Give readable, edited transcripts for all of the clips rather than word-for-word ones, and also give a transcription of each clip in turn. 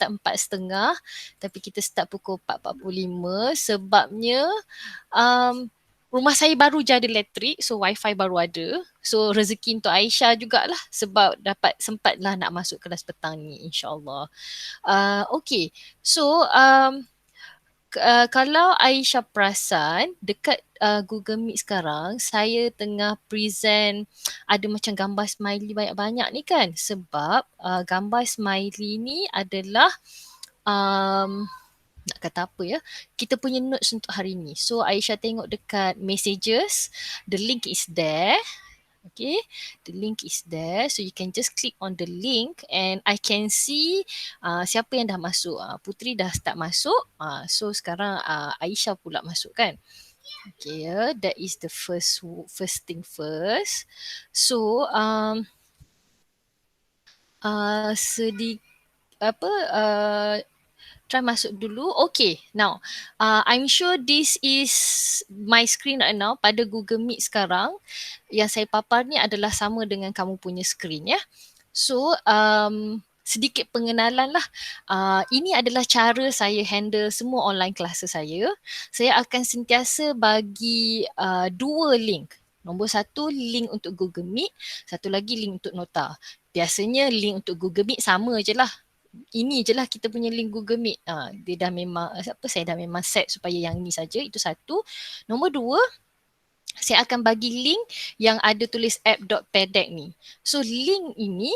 start 4.30 tapi kita start pukul 4.45 sebabnya rumah saya baru je ada elektrik, so wifi baru ada. So rezeki untuk Aisyah jugalah sebab dapat sempatlah nak masuk kelas petang ni, insyaAllah. Okay, so kalau Aisyah perasan dekat Google Meet sekarang saya tengah present ada macam gambar smiley banyak-banyak ni kan, sebab gambar smiley ni adalah nak kata apa ya, kita punya notes untuk hari ni. So Aisyah tengok dekat messages, the link is there. Okay, the link is there, so you can just click on the link and I can see siapa yang dah masuk. Putri dah start masuk, so sekarang Aisyah pula masuk kan. Okay, that is the first thing first. So try masuk dulu. Okay, now I'm sure this is my screen right now pada Google Meet sekarang. Yang saya papar ni adalah sama dengan kamu punya screen ya. So sedikit pengenalan lah. Ini adalah cara saya handle semua online classes saya. Saya akan sentiasa bagi dua link. Nombor satu link untuk Google Meet, satu lagi link untuk nota. Biasanya link untuk Google Meet sama je lah. Ini je lah kita punya link Google Meet. Dia dah memang, saya dah memang set supaya yang ni saja. Itu satu. Nombor dua, saya akan bagi link yang ada tulis app.pedec ni. So link ini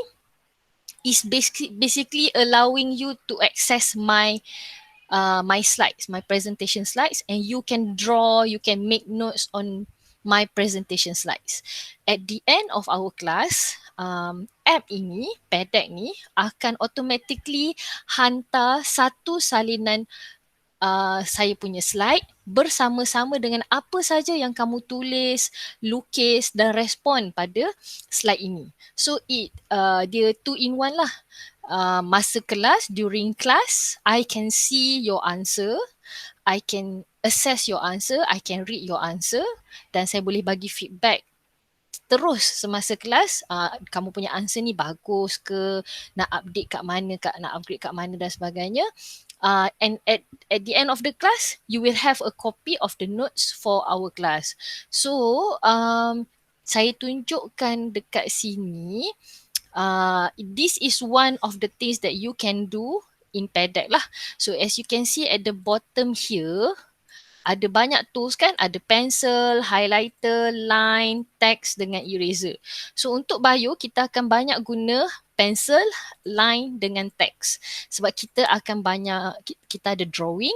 is basically allowing you to access my slides, my presentation slides, and you can draw, you can make notes on my presentation slides. At the end of our class, app ini, Pedec ni akan automatically hantar satu salinan saya punya slide bersama-sama dengan apa saja yang kamu tulis, lukis dan respon pada slide ini. So dia 2-in-1 lah. Masa kelas, during class, I can see your answer, I can assess your answer, I can read your answer dan saya boleh bagi feedback terus semasa kelas. Kamu punya answer ni bagus ke, nak update kat mana, nak upgrade kat mana dan sebagainya. And at the end of the class, you will have a copy of the notes for our class. So saya tunjukkan dekat sini. This is one of the things that you can do in Pedec lah. So as you can see at the bottom here, ada banyak tools kan, ada pencil, highlighter, line, text dengan eraser. So untuk bio kita akan banyak guna pencil, line dengan text. Sebab kita akan banyak, kita ada drawing,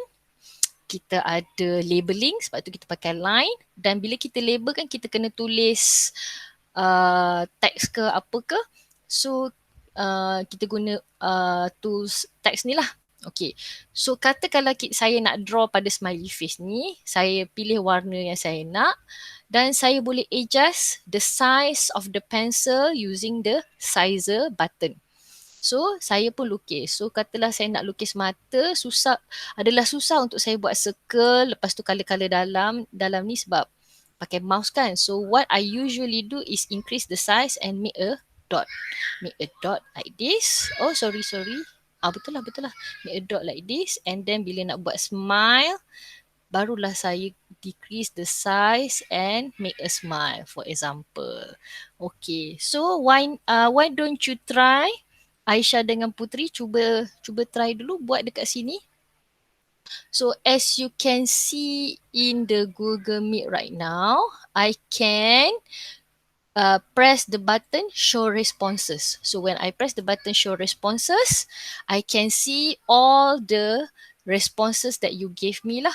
kita ada labeling, sebab tu kita pakai line, dan bila kita label kan kita kena tulis text ke apa ke. So kita guna tools text ni lah. Okay, so katakanlah saya nak draw pada smiley face ni, saya pilih warna yang saya nak dan saya boleh adjust the size of the pencil using the sizer button. So saya pun lukis. So katalah saya nak lukis mata, adalah susah untuk saya buat circle, lepas tu color-color dalam ni sebab pakai mouse kan. So what I usually do is increase the size and make a dot. Make a dot like this. Oh sorry. Betul lah. Make a dot like this, and then bila nak buat smile, barulah saya decrease the size and make a smile, for example. Okay, so why don't you try, Aisyah dengan Putri, cuba try dulu buat dekat sini. So as you can see in the Google Meet right now, I can press the button show responses. So when I press the button show responses, I can see all the responses that you gave me lah.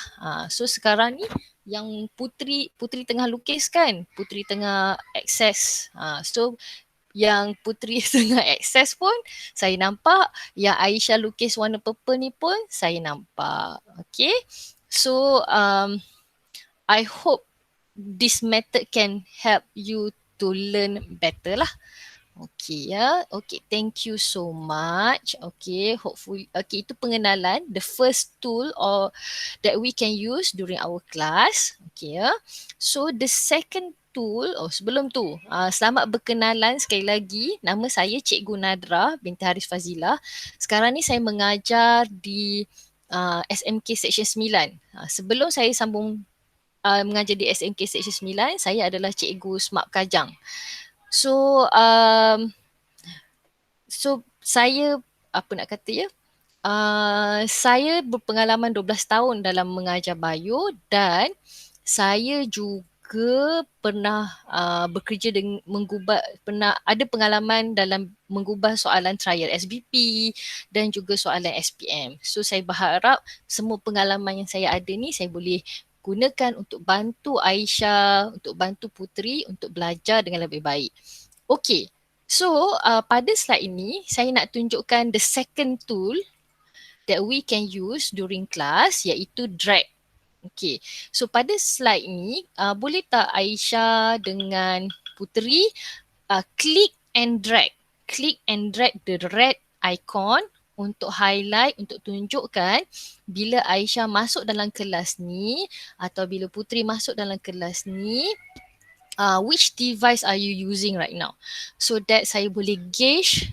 So sekarang ni yang Putri tengah lukis kan, Putri tengah access. So yang Putri tengah access pun saya nampak, yang Aisyah lukis warna purple ni pun saya nampak. Okay, so I hope this method can help you to learn better lah. Okay ya. Okay, thank you so much. Okay, hopefully, okay, itu pengenalan, the first tool that we can use during our class. Okay ya. So the second tool, sebelum tu, selamat berkenalan sekali lagi. Nama saya Cikgu Nadra binti Haris Fazilah. Sekarang ni saya mengajar di SMK Seksyen 9. Sebelum saya sambung mengajar di SMK Seksyen 9, saya adalah Cikgu Smart Kajang. So, saya apa nak kata ya? Saya berpengalaman 12 tahun dalam mengajar bio dan saya juga pernah bekerja dengan mengubah, pernah ada pengalaman dalam mengubah soalan trial SBP dan juga soalan SPM. So saya berharap semua pengalaman yang saya ada ni saya boleh gunakan untuk bantu Aisyah, untuk bantu Puteri untuk belajar dengan lebih baik. Okay, so pada slide ini saya nak tunjukkan the second tool that we can use during class iaitu drag. Okay, so pada slide ni boleh tak Aisyah dengan Puteri click and drag. Click and drag the red icon untuk highlight, untuk tunjukkan bila Aisyah masuk dalam kelas ni atau bila Puteri masuk dalam kelas ni, which device are you using right now? So that saya boleh gauge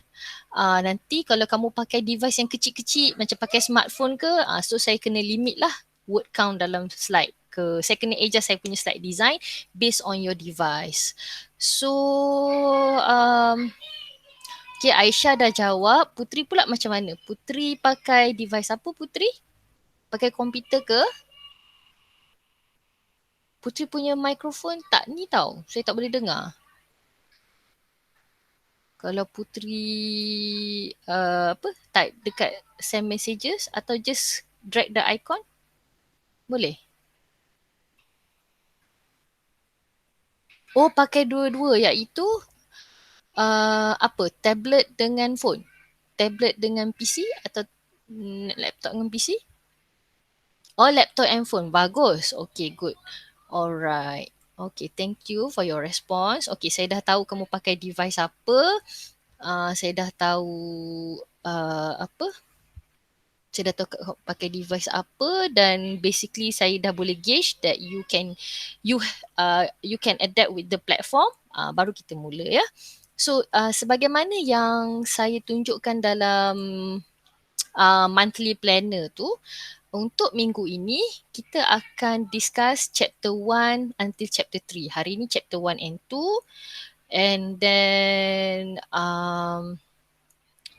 nanti kalau kamu pakai device yang kecil-kecil macam pakai smartphone ke, so saya kena limit lah word count dalam slide ke. Saya kena adjust saya punya slide design based on your device. So, okay, Aisyah dah jawab. Puteri pula macam mana? Puteri pakai device apa Puteri? Pakai komputer ke? Puteri punya mikrofon tak ni tau. Saya tak boleh dengar. Kalau Puteri apa type dekat send messages atau just drag the icon, boleh? Oh, pakai dua-dua iaitu apa? Tablet dengan phone? Tablet dengan PC atau laptop dengan PC? Oh, laptop and phone. Bagus. Okay, good. Alright. Okay, thank you for your response. Okay, saya dah tahu kamu pakai device apa. Saya dah tahu apa? Saya dah tahu pakai device apa dan basically saya dah boleh gauge that you can adapt with the platform. Baru kita mula ya. So sebagaimana yang saya tunjukkan dalam monthly planner tu, untuk minggu ini kita akan discuss chapter 1 until chapter 3. Hari ini chapter 1 and 2 and then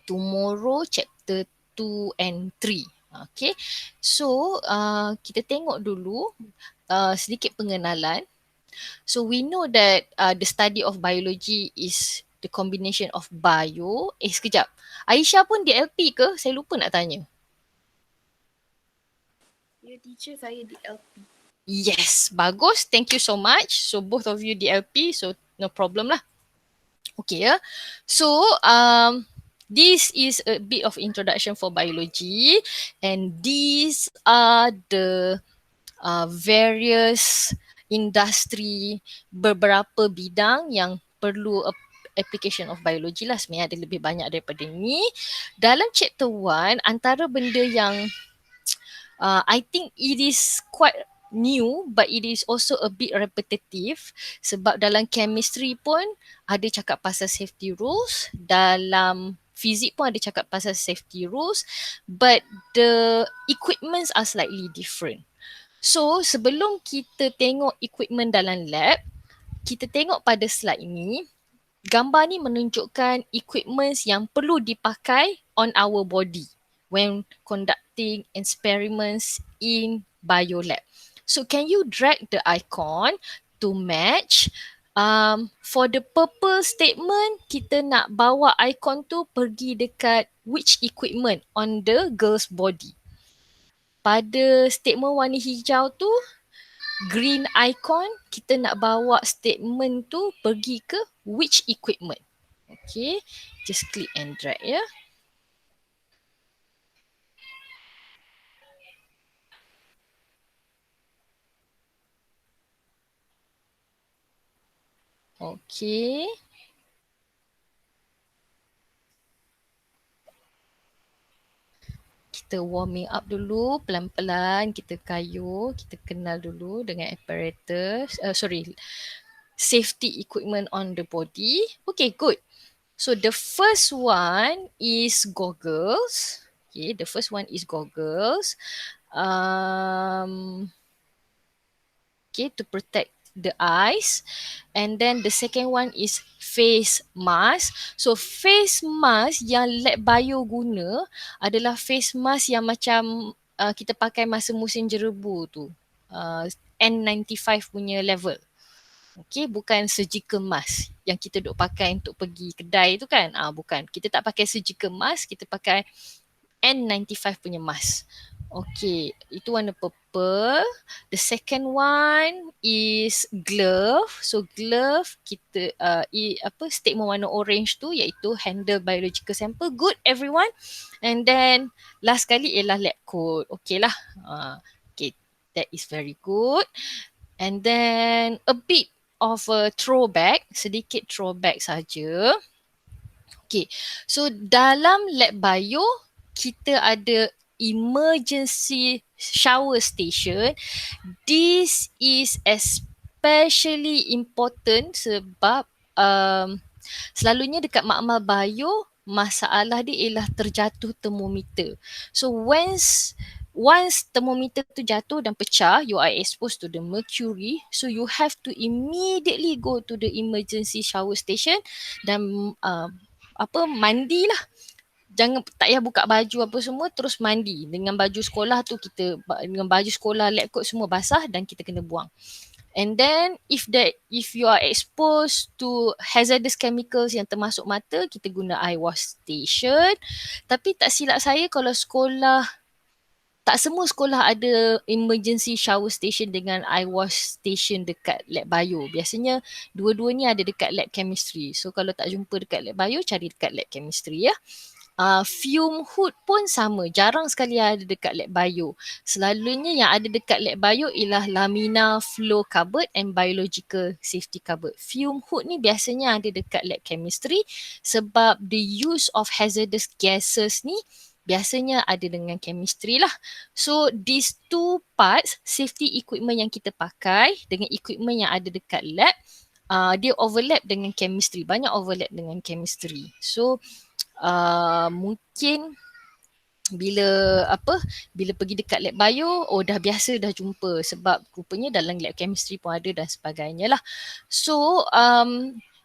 tomorrow chapter 2 and 3. Okay, so kita tengok dulu sedikit pengenalan. So we know that the study of biology is the combination of bio. Sekejap. Aisyah pun DLP ke? Saya lupa nak tanya. Ya, teacher, saya DLP. Yes, bagus. Thank you so much. So both of you DLP, so no problem lah. Okay, ya. So this is a bit of introduction for biology, and these are the various industri, beberapa bidang yang perlu application of biology lah. Sebenarnya ada lebih banyak daripada ni. Dalam chapter 1, antara benda yang I think it is quite new but it is also a bit repetitive sebab dalam chemistry pun ada cakap pasal safety rules, dalam fizik pun ada cakap pasal safety rules, but the equipments are slightly different. So sebelum kita tengok equipment dalam lab, kita tengok pada slide ini, gambar ni menunjukkan equipments yang perlu dipakai on our body when conducting experiments in biolab. So can you drag the icon to match? For the purpose statement, kita nak bawa icon tu pergi dekat which equipment on the girl's body. Pada statement warna hijau tu, green icon, kita nak bawa statement tu pergi ke which equipment. Okay, just click and drag ya. Okay. Kita warming up dulu, pelan-pelan kita kayuh, kita kenal dulu dengan apparatus, safety equipment on the body. Okay, good. So the first one is goggles. Okay, the first one is goggles. Okay, to protect the eyes. And then the second one is face mask. So face mask yang lab bio guna adalah face mask yang macam kita pakai masa musim jerebu tu. N95 punya level. Okay, bukan surgical mask yang kita duk pakai untuk pergi kedai tu kan. Bukan. Kita tak pakai surgical mask, kita pakai N95 punya mask. Okay, itu warna purple. The second one is glove. So glove kita statement warna orange tu iaitu handle biological sample. Good everyone. And then last kali ialah lab coat. Okay lah. Okay, that is very good. And then a bit of a throwback, sedikit throwback saja. Okay, so dalam lab bio kita ada emergency shower station. This is especially important sebab selalunya dekat makmal bio masalah dia ialah terjatuh termometer. So once thermometer tu jatuh dan pecah, you are exposed to the mercury. So you have to immediately go to the emergency shower station dan mandilah. Jangan tak payah buka baju apa semua, terus mandi dengan baju sekolah tu, kita dengan baju sekolah, lab coat semua basah dan kita kena buang. And then if you are exposed to hazardous chemicals yang termasuk mata, kita guna eye wash station. Tapi tak silap saya kalau sekolah, tak semua sekolah ada emergency shower station dengan eye wash station dekat lab bio. Biasanya dua-dua ni ada dekat lab chemistry. So kalau tak jumpa dekat lab bio, cari dekat lab chemistry ya. Fume hood pun sama, jarang sekali ada dekat lab bio. Selalunya yang ada dekat lab bio ialah laminar flow cupboard and biological safety cupboard. Fume hood ni biasanya ada dekat lab chemistry sebab the use of hazardous gases ni biasanya ada dengan chemistry lah. So these two parts, safety equipment yang kita pakai dengan equipment yang ada dekat lab, dia overlap dengan chemistry, banyak overlap dengan chemistry. So mungkin bila pergi dekat lab bio, dah biasa dah jumpa sebab rupanya dalam lab chemistry pun ada dan sebagainya lah. So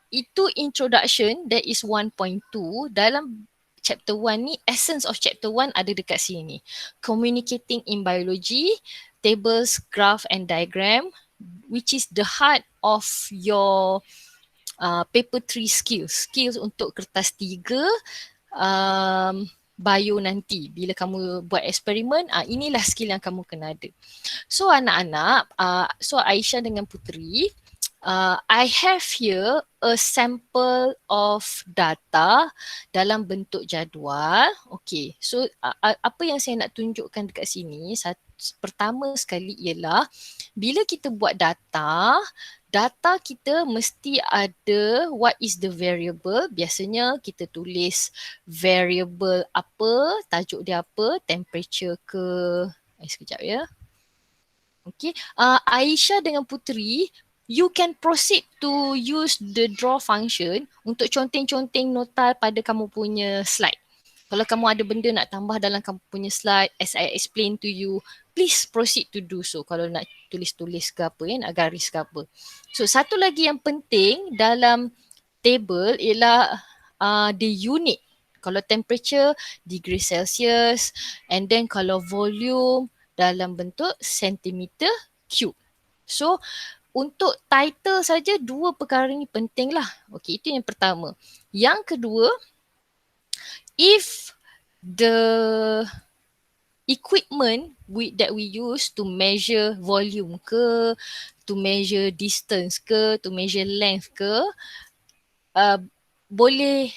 itu introduction, that is 1.2. Dalam chapter 1 ni, essence of chapter 1 ada dekat sini. Communicating in biology, tables, graph and diagram, which is the heart of your paper 3 skills untuk kertas 3 bio nanti. Bila kamu buat eksperimen, inilah skill yang kamu kena ada. So anak-anak, so Aisyah dengan Puteri, I have here a sample of data dalam bentuk jadual. Okay, so apa yang saya nak tunjukkan dekat sini, pertama sekali ialah bila kita buat data kita mesti ada what is the variable. Biasanya kita tulis variable apa, tajuk dia apa, temperature ke, sekejap ya. Okay, Aisyah dengan Puteri, you can proceed to use the draw function untuk conteng-conteng nota pada kamu punya slide. Kalau kamu ada benda nak tambah dalam kamu punya slide, as I explain to you, please proceed to do so. Kalau nak tulis-tulis ke apa, nak garis ke apa. So satu lagi yang penting dalam table ialah the unit. Kalau temperature, degree Celsius, and then kalau volume dalam bentuk sentimeter cube. So untuk title saja, dua perkara ni penting lah. Okay, itu yang pertama. Yang kedua, if the equipment that we use to measure volume ke, to measure distance ke, to measure length ke, boleh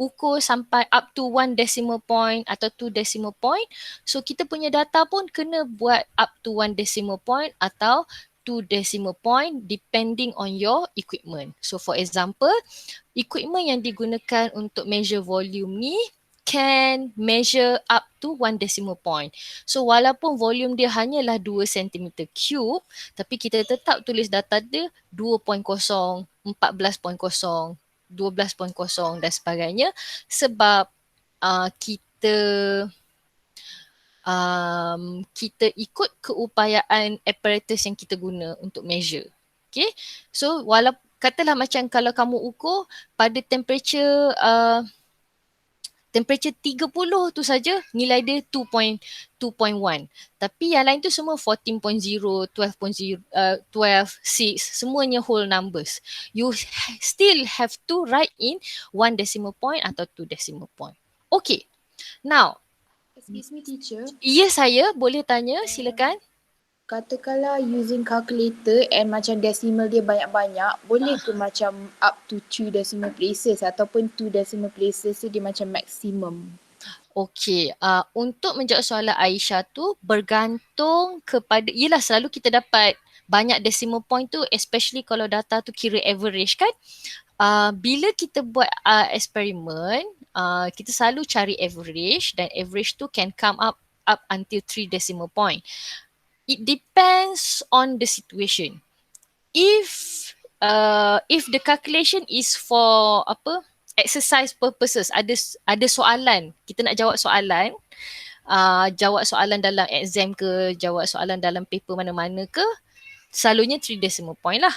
ukur sampai up to 1 decimal point atau 2 decimal point. So kita punya data pun kena buat up to 1 decimal point atau 2 decimal point depending on your equipment. So for example, equipment yang digunakan untuk measure volume ni can measure up to 1 decimal point. So walaupun volume dia hanyalah 2 cm cube, tapi kita tetap tulis data dia 2.0, 14.0, 12.0 dan sebagainya sebab kita kita ikut keupayaan apparatus yang kita guna untuk measure. Okay, so walaupun katalah macam kalau kamu ukur pada temperature 30 tu saja nilai dia 2.1. Tapi yang lain tu semua 14.0, 12.0, 12, 6, semuanya whole numbers. You still have to write in 1 decimal point atau 2 decimal point. Okay. Now, Excuse me teacher. ya saya boleh tanya, silakan. Katakanlah using calculator and macam decimal dia banyak-banyak, boleh ke macam up to 3 decimal places ataupun 2 decimal places tu dia macam maximum? Okey, untuk menjawab soalan Aisyah tu bergantung kepada, yelah selalu kita dapat banyak decimal point tu especially kalau data tu kira average kan. Bila kita buat eksperimen, kita selalu cari average dan average tu can come up until 3 decimal point. It depends on the situation. If the calculation is for exercise purposes, ada soalan, kita nak jawab soalan, jawab soalan dalam exam ke, jawab soalan dalam paper mana-mana ke, selalunya 3 decimal point lah.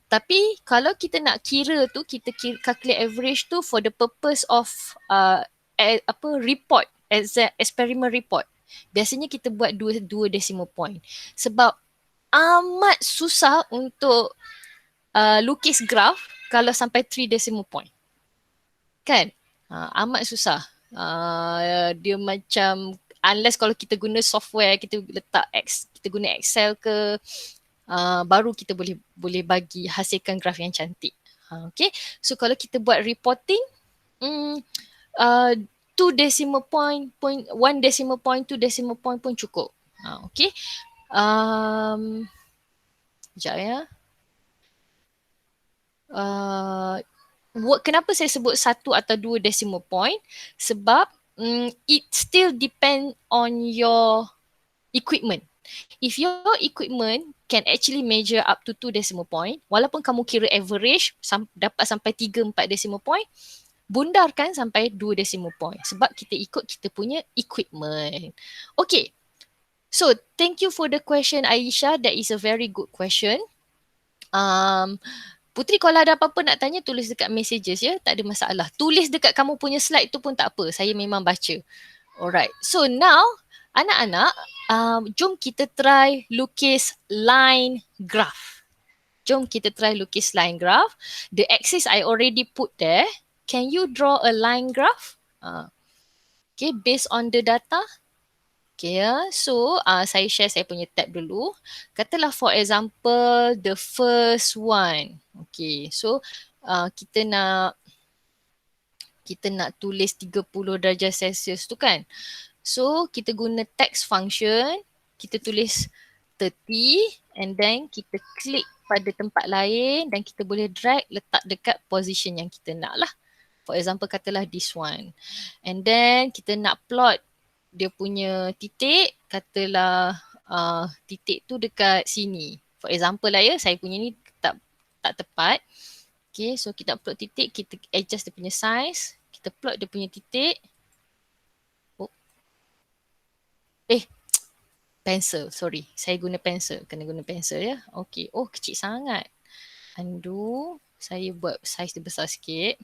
Tapi kalau kita nak kira tu, kita calculate average tu for the purpose of report, experiment report. Biasanya kita buat 2 decimal point. Sebab amat susah untuk lukis graf kalau sampai 3 decimal point. Kan? Amat susah. Dia macam, unless kalau kita guna software, kita letak kita guna Excel ke, baru kita boleh bagi hasilkan graf yang cantik. Okay. So kalau kita buat reporting, 2 decimal point, 1 decimal point, 2 decimal point pun cukup. Okay. Sekejap ya. Kenapa saya sebut 1 atau 2 decimal point? Sebab it still depend on your equipment. If your equipment can actually measure up to 2 decimal point, walaupun kamu kira average dapat sampai 3-4 decimal point, bundarkan sampai 2 decimal point sebab kita ikut kita punya equipment. Okay. So, thank you for the question Aisyah. That is a very good question. Putri kalau ada apa-apa nak tanya, tulis dekat messages ya. Tak ada masalah. Tulis dekat kamu punya slide tu pun tak apa. Saya memang baca. Alright. So now, anak-anak, jom kita try lukis line graph. Jom kita try lukis line graph. The axis I already put there. Can you draw a line graph? Okay, based on the data. Okay, so saya share saya punya tab dulu. Katalah for example, the first one. Okay, so kita nak tulis 30 darjah Celsius tu kan. So kita guna text function, kita tulis 30 and then kita klik pada tempat lain dan kita boleh drag letak dekat position yang kita nak lah. For example, katalah this one. And then kita nak plot dia punya titik, katalah titik tu dekat sini. For example lah ya, saya punya ni tak tepat. Okay, so kita plot titik, kita adjust dia punya size, kita plot dia punya titik. Pencil, sorry. Saya guna pencil, kena guna pencil ya. Okay, kecil sangat. Undo, saya buat size dia besar sikit.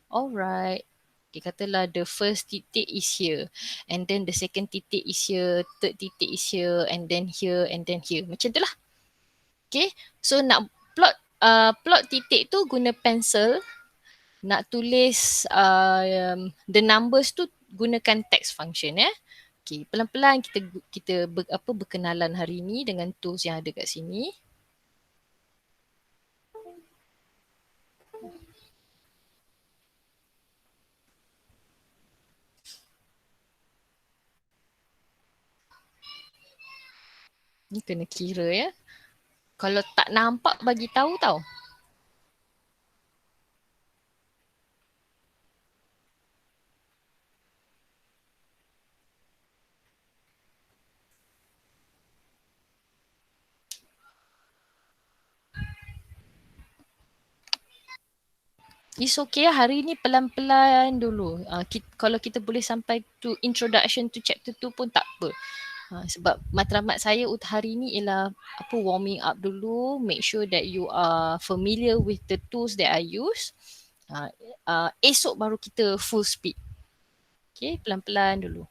Alright. Okay, katalah the first titik is here. And then the second titik is here. Third titik is here. And then here. And then here. Macam tu lah. Okay. So nak plot titik tu guna pencil. Nak tulis the numbers tu gunakan text function ya. Okay. Pelan-pelan kita berkenalan hari ni dengan tools yang ada kat sini. Ni kena kira ya. Kalau tak nampak bagi tahu tau. It's okay, hari ni pelan-pelan dulu. Kalau kita boleh sampai to introduction to chapter 2 pun tak apa. Sebab matlamat saya hari ni ialah warming up dulu, make sure that you are familiar with the tools that I use. Esok baru kita full speed. Okay, pelan-pelan dulu.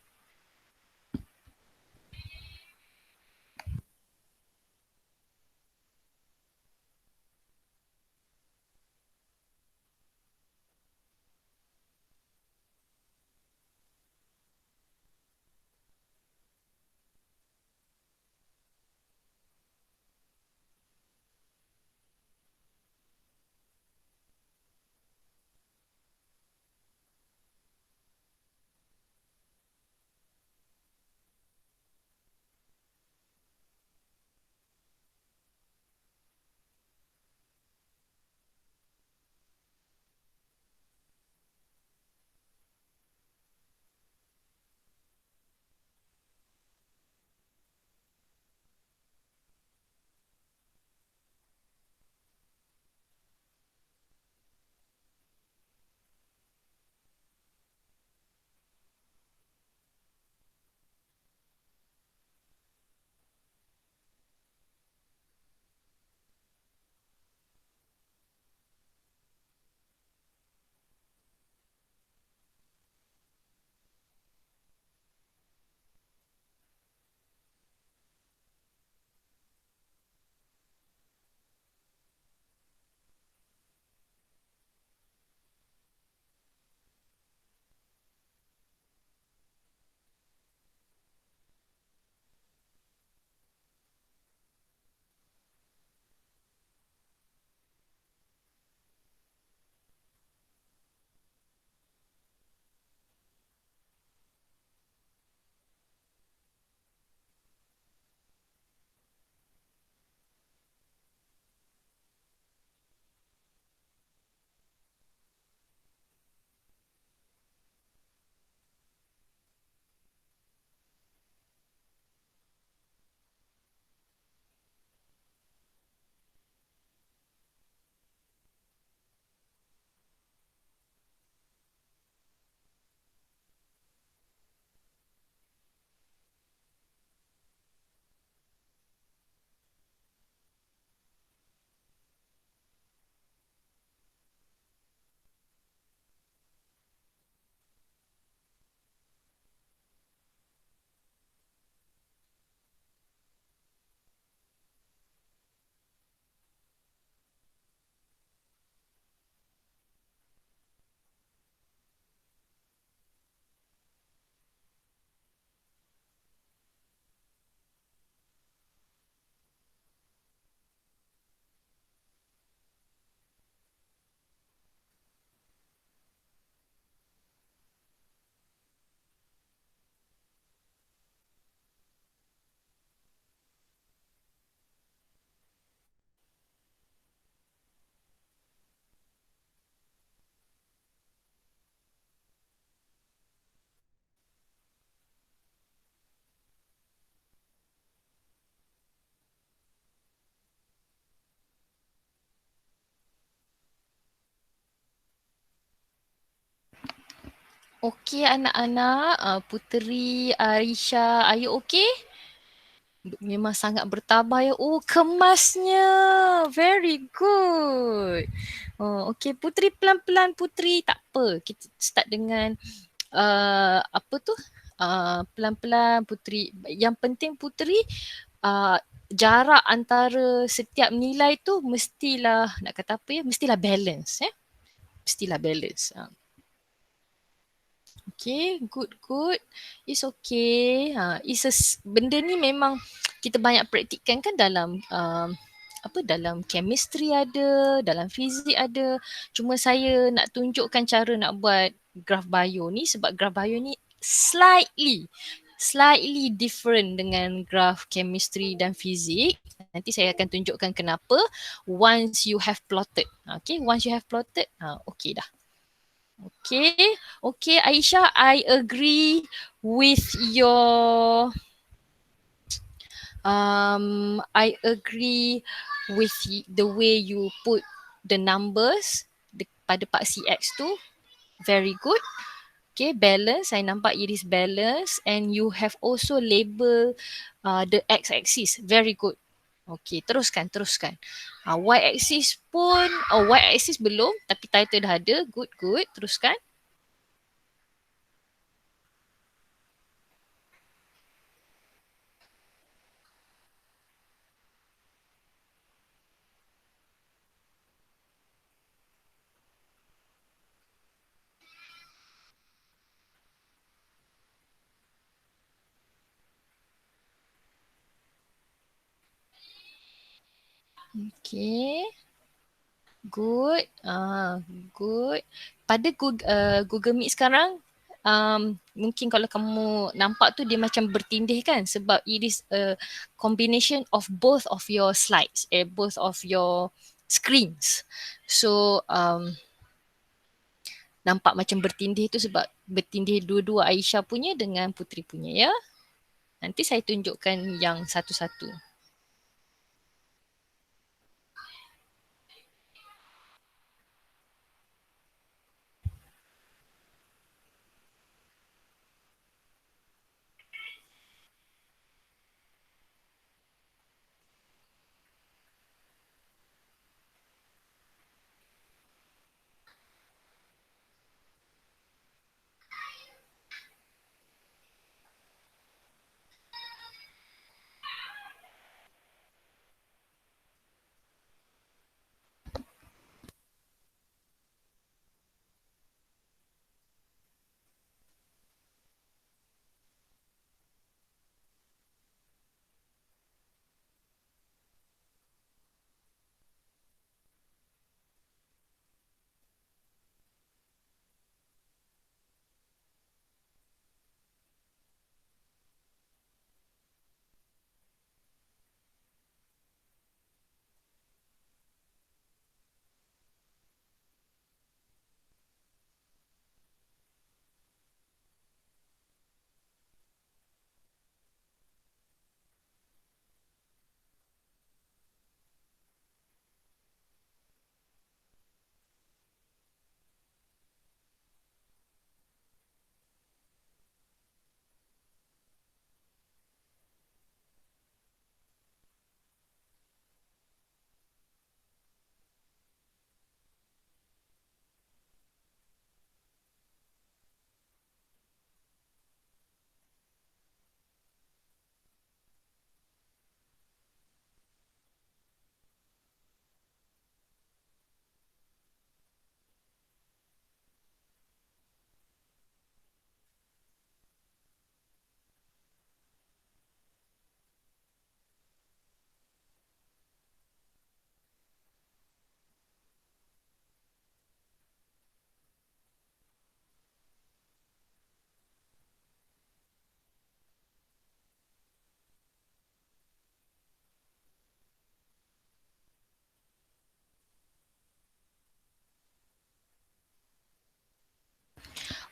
Okay anak-anak, Puteri, Aisha, are you okay? Memang sangat bertabah ya. Oh, kemasnya. Very good. Okay, Puteri pelan-pelan Puteri. Tak apa. Kita start dengan apa tu? Pelan-pelan Puteri. Yang penting Puteri, jarak antara setiap nilai tu mestilah, nak kata apa ya, mestilah balance. Mestilah balance. Okay, good. It's okay. Benda ni memang kita banyak praktikkan kan dalam dalam chemistry ada, dalam fizik ada. Cuma saya nak tunjukkan cara nak buat graph bio ni sebab graph bio ni slightly different dengan graph chemistry dan fizik. Nanti saya akan tunjukkan kenapa once you have plotted. Okay, once you have plotted, okay dah. Okay, Aisha, I agree with your I agree with the way you put the numbers, pada part CX tu. Very good. Okay, balance. Saya nampak it is balance and you have also label the x-axis. Very good. Okay, teruskan. Y-axis pun, y-axis belum tapi title dah ada. Good. Teruskan. Okay. Good. Good. Pada Google Meet sekarang, mungkin kalau kamu nampak tu dia macam bertindih kan sebab it is a combination of both of your slides, both of your screens. So nampak macam bertindih tu sebab bertindih dua-dua Aisyah punya dengan Putri punya ya. Nanti saya tunjukkan yang satu-satu.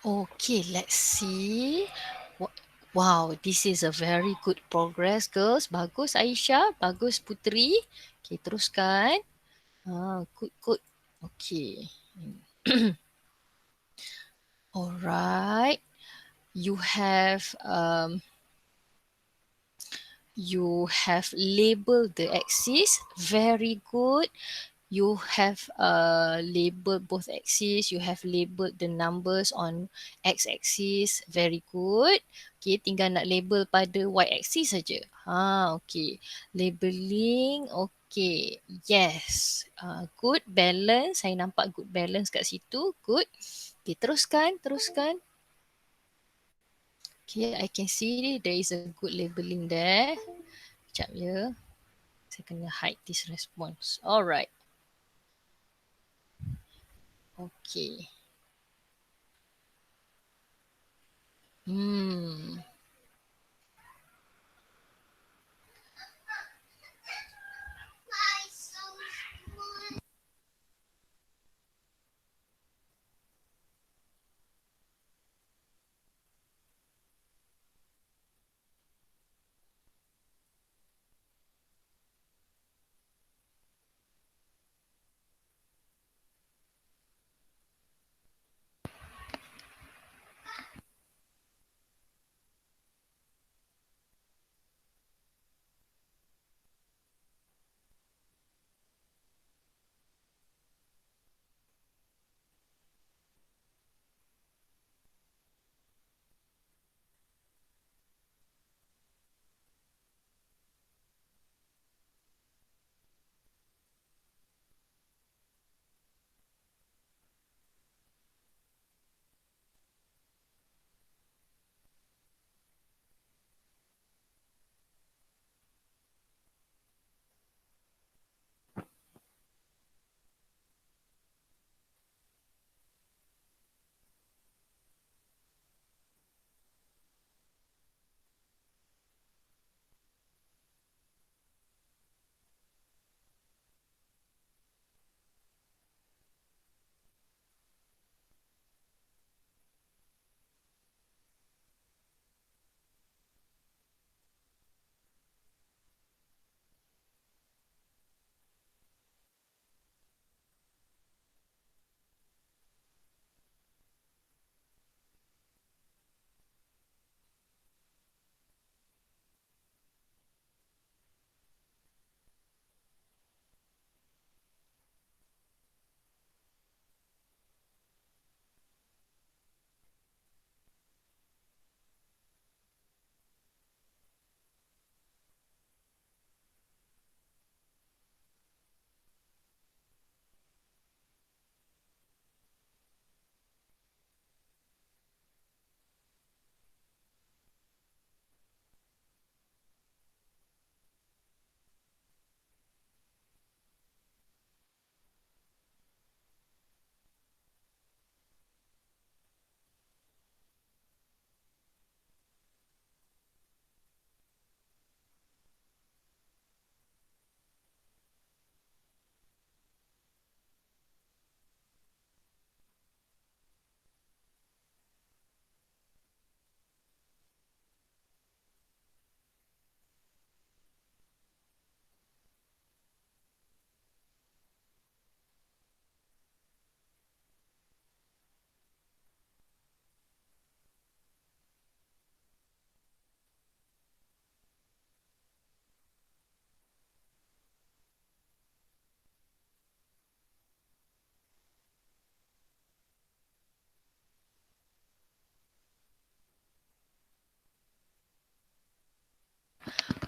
Okay, let's see. Wow, this is a very good progress, girls. Bagus Aisyah, bagus Putri. Okay, teruskan. Good. Okay. Alright. You have labeled the axis. Very good. You have labeled both axes. You have labeled the numbers on x-axis. Very good. Okay, tinggal nak label pada y-axis saja. Okay. Labeling. Okay. Yes. Good balance. Saya nampak good balance kat situ. Good. Okay, teruskan. Okay, I can see there is a good labeling there. Sekejap ya. Saya kena hide this response. Alright. Okay.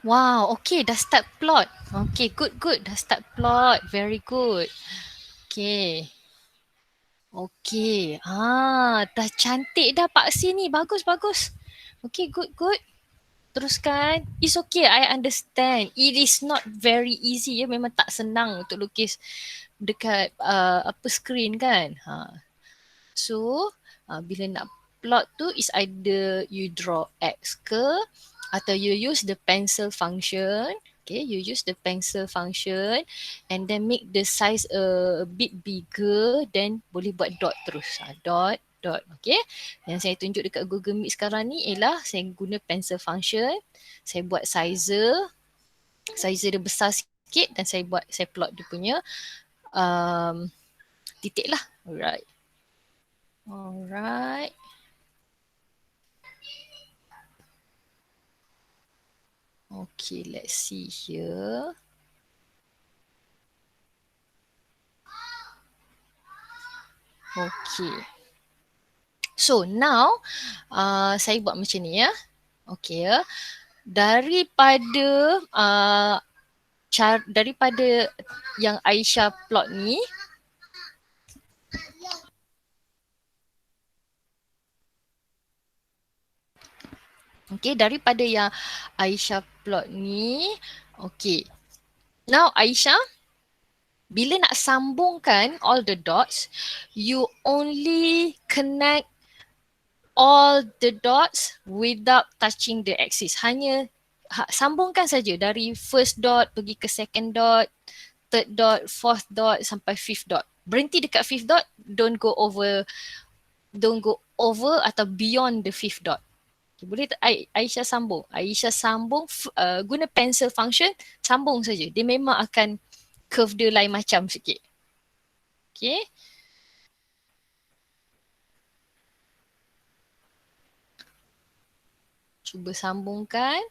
Wow, okay, dah start plot. Okay, good. Dah start plot. Very good. Okay. Okay. Dah cantik dah Pak C ni. Bagus. Okay, good. Teruskan. It's okay, I understand. It is not very easy ya. Memang tak senang untuk lukis dekat apa screen kan. So, bila nak plot tu is either you draw X ke atau you use the pencil function. Okay, you use the pencil function and then make the size a bit bigger, then boleh buat dot terus. Dot. Okay. Yang saya tunjuk dekat Google Meet sekarang ni ialah saya guna pencil function. Saya buat sizer. Sizer dia besar sikit dan saya plot dia punya titik lah. Alright. Okay, let's see here. Okay. So now, saya buat macam ni ya. Okay ya. Daripada yang Aisyah plot ni, okay, daripada yang Aisyah plot ni, okay. Now Aisyah, bila nak sambungkan all the dots, you only connect all the dots without touching the axis. Hanya sambungkan saja dari first dot pergi ke second dot, third dot, fourth dot sampai fifth dot. Berhenti dekat fifth dot, don't go over atau beyond the fifth dot. Okay, boleh tak Aisyah sambung? Aisyah sambung guna pencil function, sambung saja. Dia memang akan curve dia lain macam sikit. Okay. Cuba sambungkan.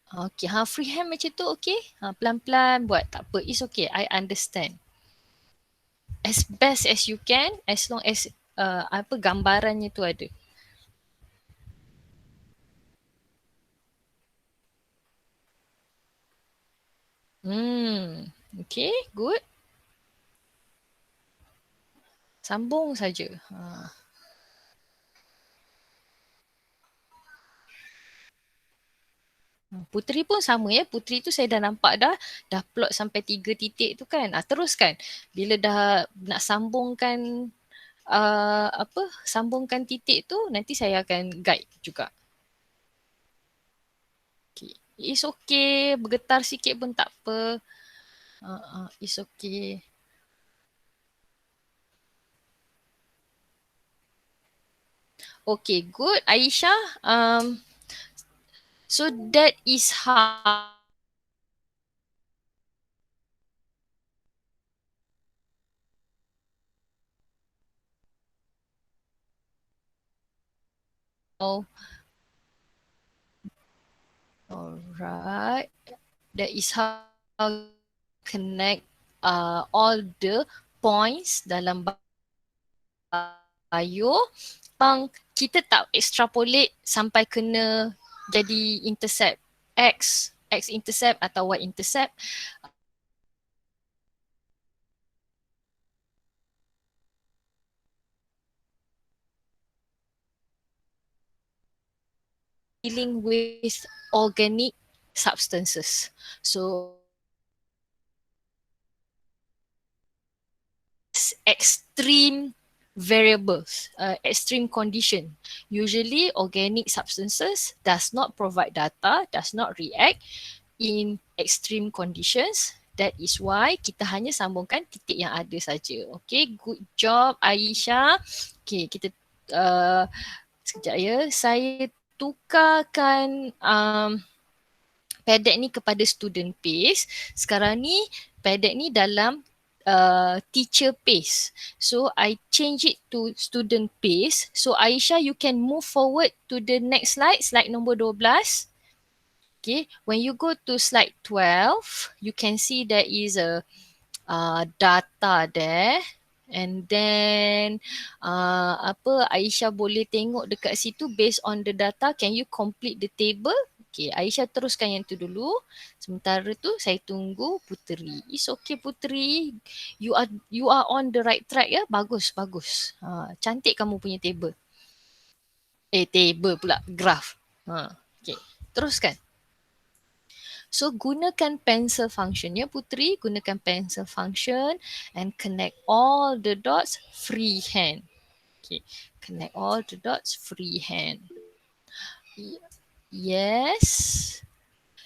Okay, freehand macam tu okay. Pelan-pelan buat, tak apa. It's okay, I understand. As best as you can, as long as gambarannya tu ada. Okay, good. Sambung saja. Putri pun sama ya. Putri tu saya dah nampak dah plot sampai 3 titik tu kan. Teruskan. Bila dah nak sambungkan sambungkan titik tu, nanti saya akan guide juga. Okay. It's okay. Bergetar sikit pun tak apa. It's okay. Okay, good. Aisyah, so that is how alright. That is how connect all the points dalam bio. Kita tak extrapolate sampai kena jadi intercept X intercept atau Y intercept. Dealing with organic substances. So extreme variables, extreme condition. Usually organic substances does not provide data, does not react in extreme conditions. That is why kita hanya sambungkan titik yang ada saja. Okay, good job Aisyah. Okay, kita sekejap ya. Saya tukarkan padlet ni kepada student pace. Sekarang ni padlet ni dalam teacher pace. So I change it to student pace. So Aisyah, you can move forward to the next slide, slide nombor 12. Okay, when you go to slide 12, you can see there is a data there. And then Aisyah boleh tengok dekat situ based on the data, can you complete the table? Okay, Aisyah teruskan yang tu dulu. Sementara tu saya tunggu Puteri. It's okay Puteri. You are on the right track ya. Bagus, bagus. Cantik kamu punya table. Table pula, graph. Okay, teruskan. So gunakan pencil function ya Puteri. Gunakan pencil function and connect all the dots freehand. Okay, connect all the dots freehand. Yes.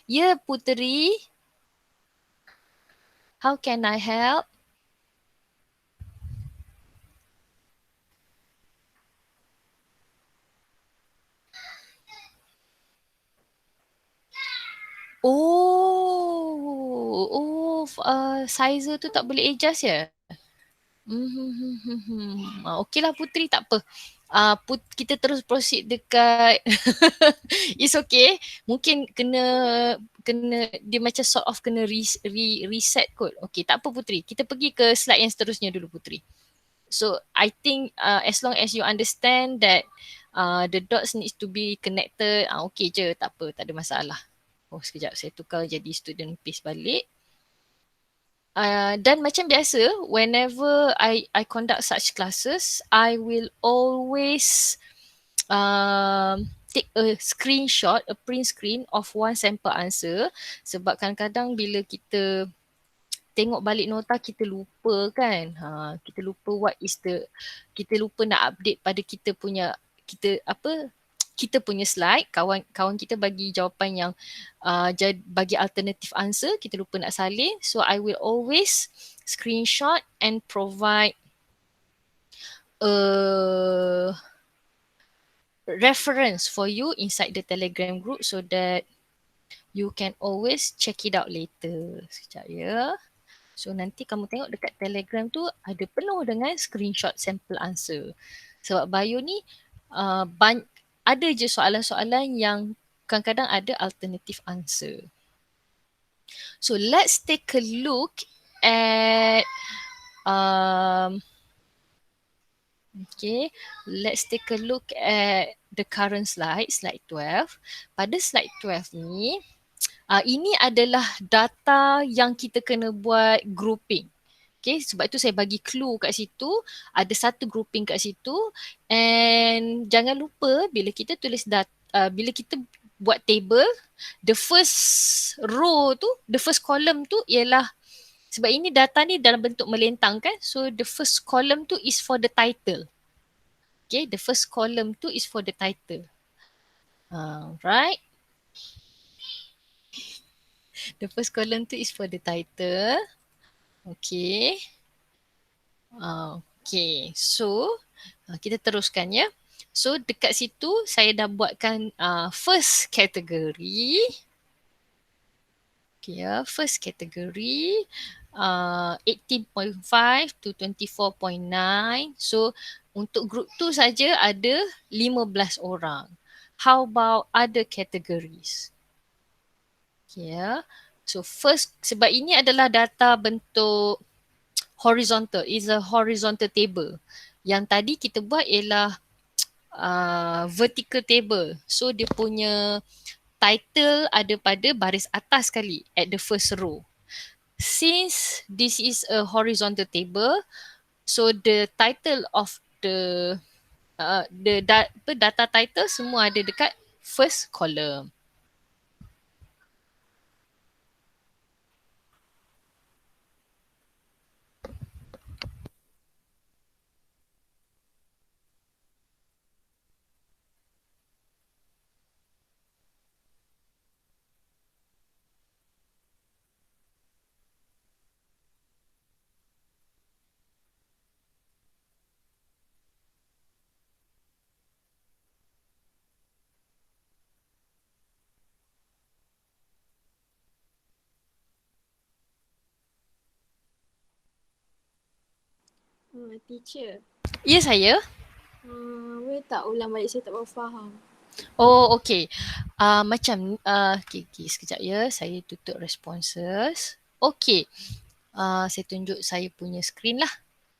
Ya Puteri. How can I help? Sizer tu tak boleh adjust ya? Okeylah Puteri, tak apa. Kita terus proceed dekat it's okay. Mungkin kena dia macam sort of kena reset kot. Okay, tak apa Puteri. Kita pergi ke slide yang seterusnya dulu Puteri. So I think as long as you understand that the dots needs to be connected, okay je, tak apa, tak ada masalah. Sekejap saya tukar jadi student paste balik. Dan macam biasa, whenever I conduct such classes, I will always take a screenshot, a print screen of one sample answer. Sebab kadang-kadang bila kita tengok balik nota, kita lupa kan. Kita lupa kita lupa nak update pada kita punya slide. Kawan kita bagi jawapan yang bagi alternative answer, kita lupa nak salin. So I will always screenshot and provide a reference for you inside the Telegram group so that you can always check it out later. Sekejap ya. So nanti kamu tengok dekat Telegram tu ada penuh dengan screenshot sampel answer. Sebab bio ni ada je soalan-soalan yang kadang-kadang ada alternative answer. So let's take a look at let's take a look at the current slide 12. Pada slide 12 ni, ini adalah data yang kita kena buat grouping. Okay, sebab itu saya bagi clue kat situ, ada satu grouping kat situ, and jangan lupa bila kita tulis bila kita buat table, the first row tu, the first column tu ialah, sebab ini data ni dalam bentuk melentang kan, so the first column tu is for the title. Okay, the first column tu is for the title. Right? The first column tu is for the title. Okay. Okay, so kita teruskan ya. So dekat situ saya dah buatkan first category. Okay ya, first category 18.5 to 24.9. So untuk group tu saja ada 15 orang. How about other categories? Okay ya. So first, sebab ini adalah data bentuk horizontal, is a horizontal table. Yang tadi kita buat ialah vertical table. So dia punya title ada pada baris atas sekali at the first row. Since this is a horizontal table, so the title of the data title semua ada dekat first column. Teacher. Ya saya. Boleh tak ulang balik, saya tak berapa faham. Oh, okay. Macam, okay, sekejap ya. Saya tutup responses. Okay. Saya tunjuk saya punya screen lah.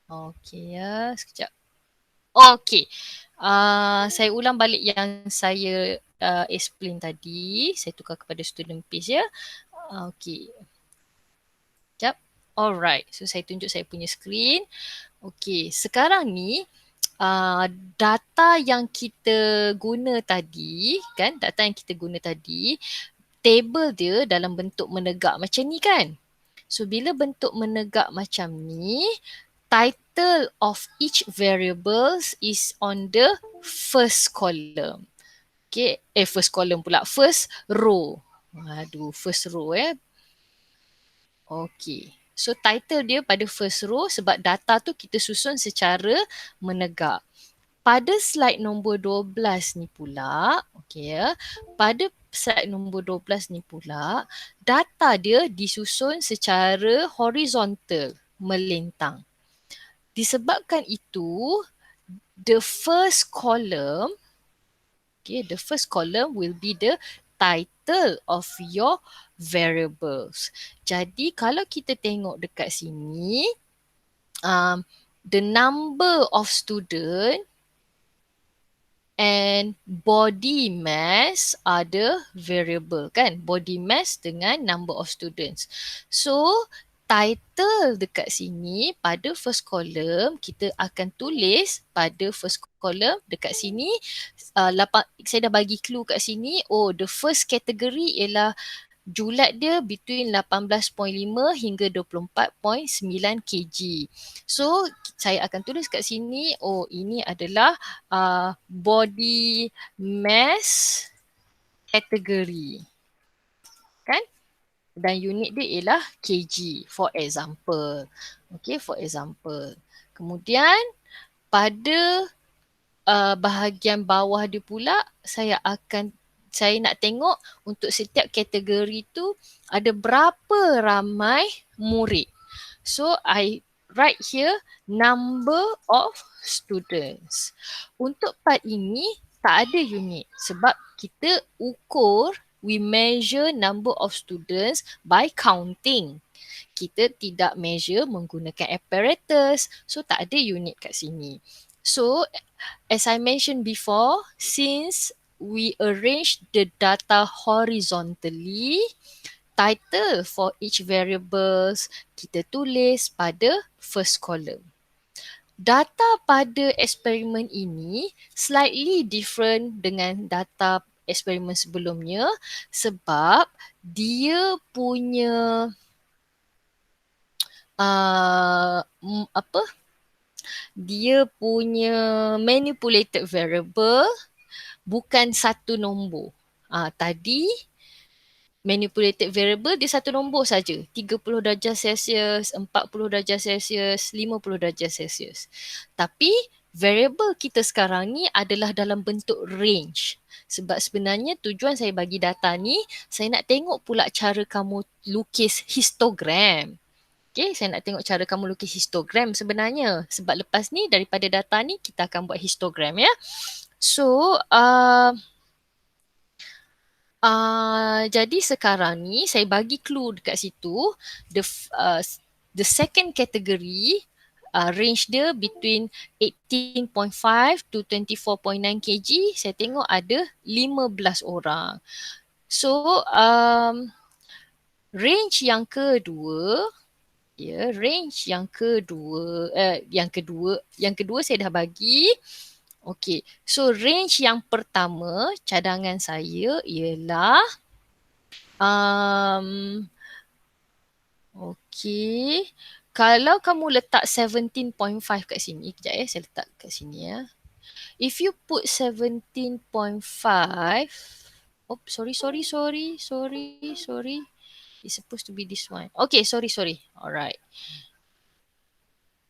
Okay ya, sekejap. Okay. Saya ulang balik yang saya explain tadi. Saya tukar kepada student page ya. Okay. Sekejap. Alright. So saya tunjuk saya punya screen. Okay. Sekarang ni data yang kita guna tadi, kan? Data yang kita guna tadi, table dia dalam bentuk menegak macam ni kan? So bila bentuk menegak macam ni, title of each variables is on the first column. Okay, first column pula, first row. Aduh, first row Okay. So title dia pada first row sebab data tu kita susun secara menegak. Pada slide nombor 12 ni pula, okay ya, pada slide nombor 12 ni pula, data dia disusun secara horizontal, melintang. Disebabkan itu, the first column, okay, the first column will be the title of your variables. Jadi kalau kita tengok dekat sini, the number of student and body mass are the variable kan, body mass dengan number of students. So title dekat sini pada first column kita akan tulis pada first column dekat sini saya dah bagi clue kat sini. Oh, the first category ialah julat dia between 18.5 hingga 24.9 kg. So saya akan tulis kat sini, oh ini adalah body mass category. Kan? Dan unit dia ialah kg for example. Okay, for example. Kemudian pada bahagian bawah dia pula saya nak tengok untuk setiap kategori tu ada berapa ramai murid. So I write here number of students. Untuk part ini tak ada unit sebab kita ukur, we measure number of students by counting. Kita tidak measure menggunakan apparatus. So tak ada unit kat sini. So as I mentioned before, since we arrange the data horizontally, title for each variables kita tulis pada first column. Data pada eksperimen ini slightly different dengan data eksperimen sebelumnya sebab dia punya dia punya manipulated variable bukan satu nombor. Tadi manipulated variable dia satu nombor saja. 30 darjah Celsius, 40 darjah Celsius, 50 darjah Celsius. Tapi variable kita sekarang ni adalah dalam bentuk range. Sebab sebenarnya tujuan saya bagi data ni, saya nak tengok pula cara kamu lukis histogram. Okay, saya nak tengok cara kamu lukis histogram sebenarnya. Sebab lepas ni daripada data ni kita akan buat histogram ya. So, jadi sekarang ni saya bagi clue dekat situ. The second category, range dia between 18.5 to 24.9 kg. Saya tengok ada 15 orang. So, range yang kedua, range yang kedua saya dah bagi. Okey, so range yang pertama cadangan saya ialah okey, kalau kamu letak 17.5 kat sini, kejap saya letak kat sini ya. If you put 17.5, sorry. It's supposed to be this one. Okay, sorry. Alright.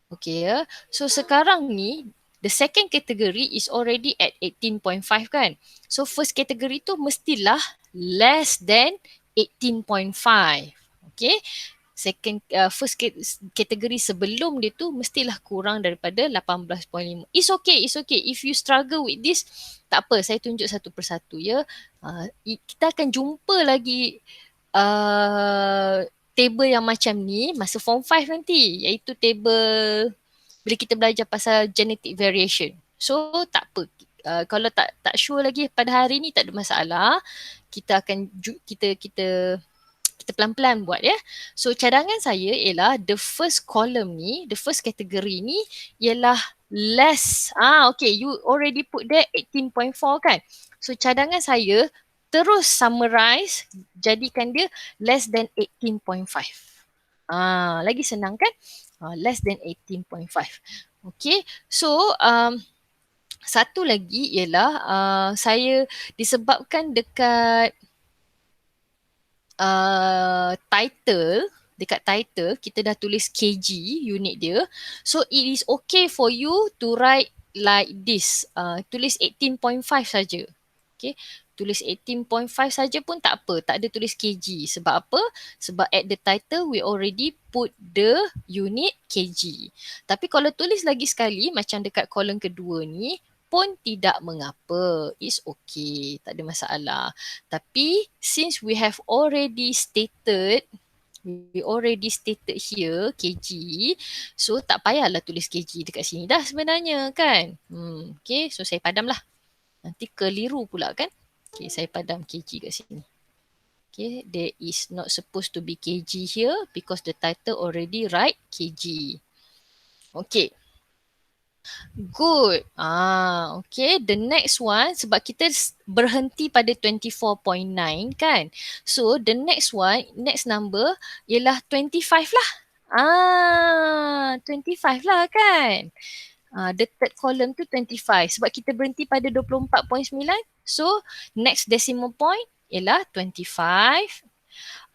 Okay ya. So sekarang ni, the second category is already at 18.5 kan. So first category tu mestilah less than 18.5. Okay. First category sebelum dia tu mestilah kurang daripada 18.5. It's okay. If you struggle with this, tak apa. Saya tunjuk satu persatu ya. Kita akan jumpa lagi table yang macam ni masa form 5 nanti, iaitu table bila kita belajar pasal genetic variation. So tak apa, Kalau tak sure lagi pada hari ni tak ada masalah. Kita akan kita pelan-pelan buat ya. So cadangan saya ialah the first column ni, the first category ni ialah less. Okay, you already put there 18.4 kan. So cadangan saya terus summarize, jadikan dia less than 18.5. Lagi senang kan? Less than 18.5. Okay, so satu lagi ialah saya disebabkan dekat title, dekat title kita dah tulis kg unit dia, so it is okay for you to write like this, tulis 18.5 saja. Okay, tulis 18.5 saja pun tak apa, tak ada tulis kg. Sebab apa? Sebab at the title we already put the unit kg. Tapi kalau tulis lagi sekali macam dekat kolom kedua ni pun tidak mengapa, it's okay, tak ada masalah. Tapi since we already stated here kg, so tak payahlah tulis kg dekat sini dah sebenarnya kan. Okay, so saya padam lah. Nanti keliru pula kan. Okay, saya padam kg kat sini. Okay, there is not supposed to be kg here because the title already write kg. Okay. Good. Okay. The next one, sebab kita berhenti pada 24.9 kan. So, the next one, next number ialah 25 lah. 25 lah kan. The third column tu 25. Sebab kita berhenti pada 24.9. So, next decimal point ialah 25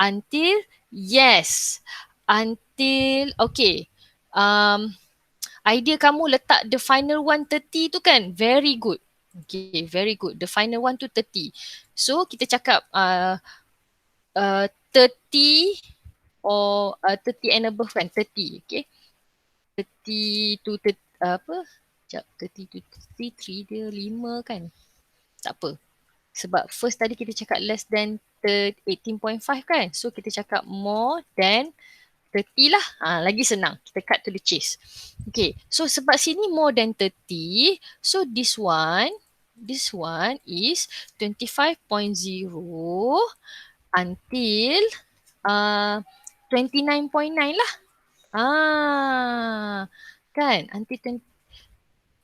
until, yes, until, okay. Idea kamu letak the final one 30 tu kan, very good. Okay, very good. The final one tu 30. So kita cakap 30 or 30 and above kan, 30. Okay, 30 to 30, apa? Sekejap, 30 to 33 dia 5 kan. Tak apa. Sebab first tadi kita cakap less than 18.5 kan. So kita cakap more than 30 lah. Lagi senang. Kita cut to the chase. Okay. So sebab sini more than 30. So this one is 25.0 until 29.9 lah. Kan? Until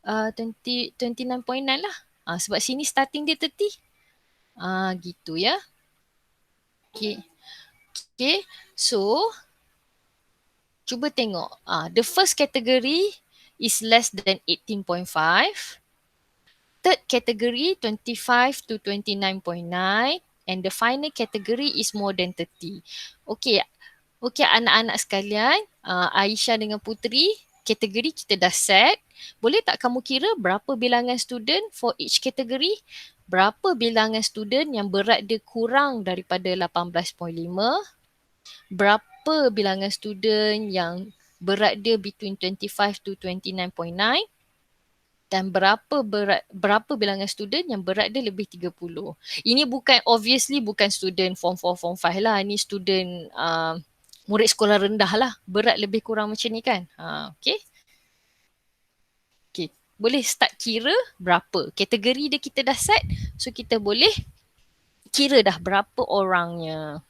29.9 lah. Sebab sini starting dia 30. Gitu ya. Okay. Okay. So cuba tengok. The first category is less than 18.5. Third category 25 to 29.9 and the final category is more than 30. Okay. Okay anak-anak sekalian, Aisyah dengan Putri, kategori kita dah set. Boleh tak kamu kira berapa bilangan student for each category? Berapa bilangan student yang berat dia kurang daripada 18.5? Berapa bilangan student yang berat dia between 25 to 29.9 dan berapa bilangan student yang berat dia lebih 30. Ini obviously bukan student form 4, form 5 lah. Ini student murid sekolah rendah lah. Berat lebih kurang macam ni kan. Okay. Okay. Boleh start kira berapa. Kategori dia kita dah set. So kita boleh kira dah berapa orangnya.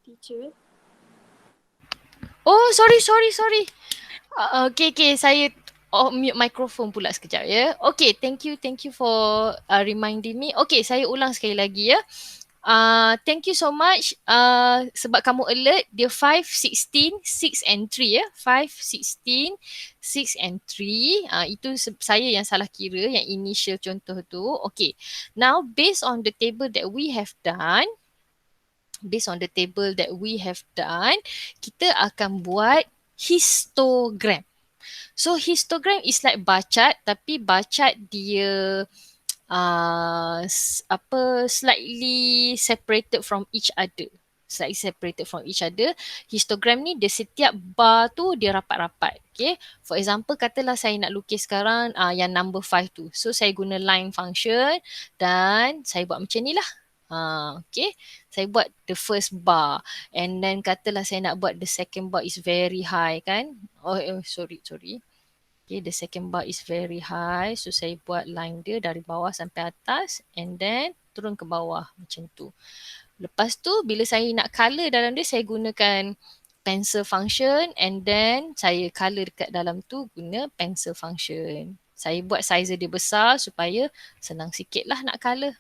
Teacher. Oh, sorry. Okay, saya mute microphone pula sekejap ya. Okay, thank you for reminding me. Okay, saya ulang sekali lagi ya. Thank you so much sebab kamu alert dia 5, 16, 6 and 3 ya. 5, 16, 6 and 3. Itu saya yang salah kira yang initial contoh tu. Okay. Now based on the table that we have done, kita akan buat histogram. So histogram is like bar chart, tapi bar chart dia slightly separated from each other. Histogram ni dia setiap bar tu dia rapat-rapat. Okay. For example, katalah saya nak lukis sekarang yang number 5 tu. So saya guna line function dan saya buat macam ni lah. Okay. Saya buat the first bar and then katalah saya nak buat the second bar is very high kan. Sorry. Okay, the second bar is very high. So, saya buat line dia dari bawah sampai atas and then turun ke bawah macam tu. Lepas tu, bila saya nak colour dalam dia, saya gunakan pencil function and then saya colour dekat dalam tu guna pencil function. Saya buat size dia besar supaya senang sikit lah nak colour.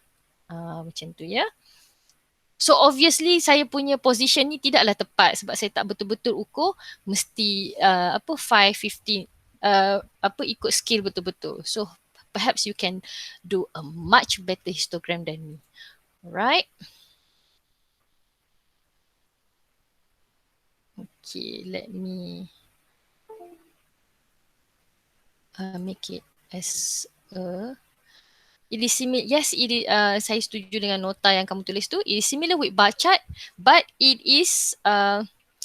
Macam tu ya. So obviously saya punya position ni tidaklah tepat sebab saya tak betul-betul ukur mesti 5, 15 ikut skill betul-betul. So perhaps you can do a much better histogram than me. Alright. Okay, let me make it as a it is similar. Yes, saya setuju dengan nota yang kamu tulis tu. It is similar with bar chart, but it is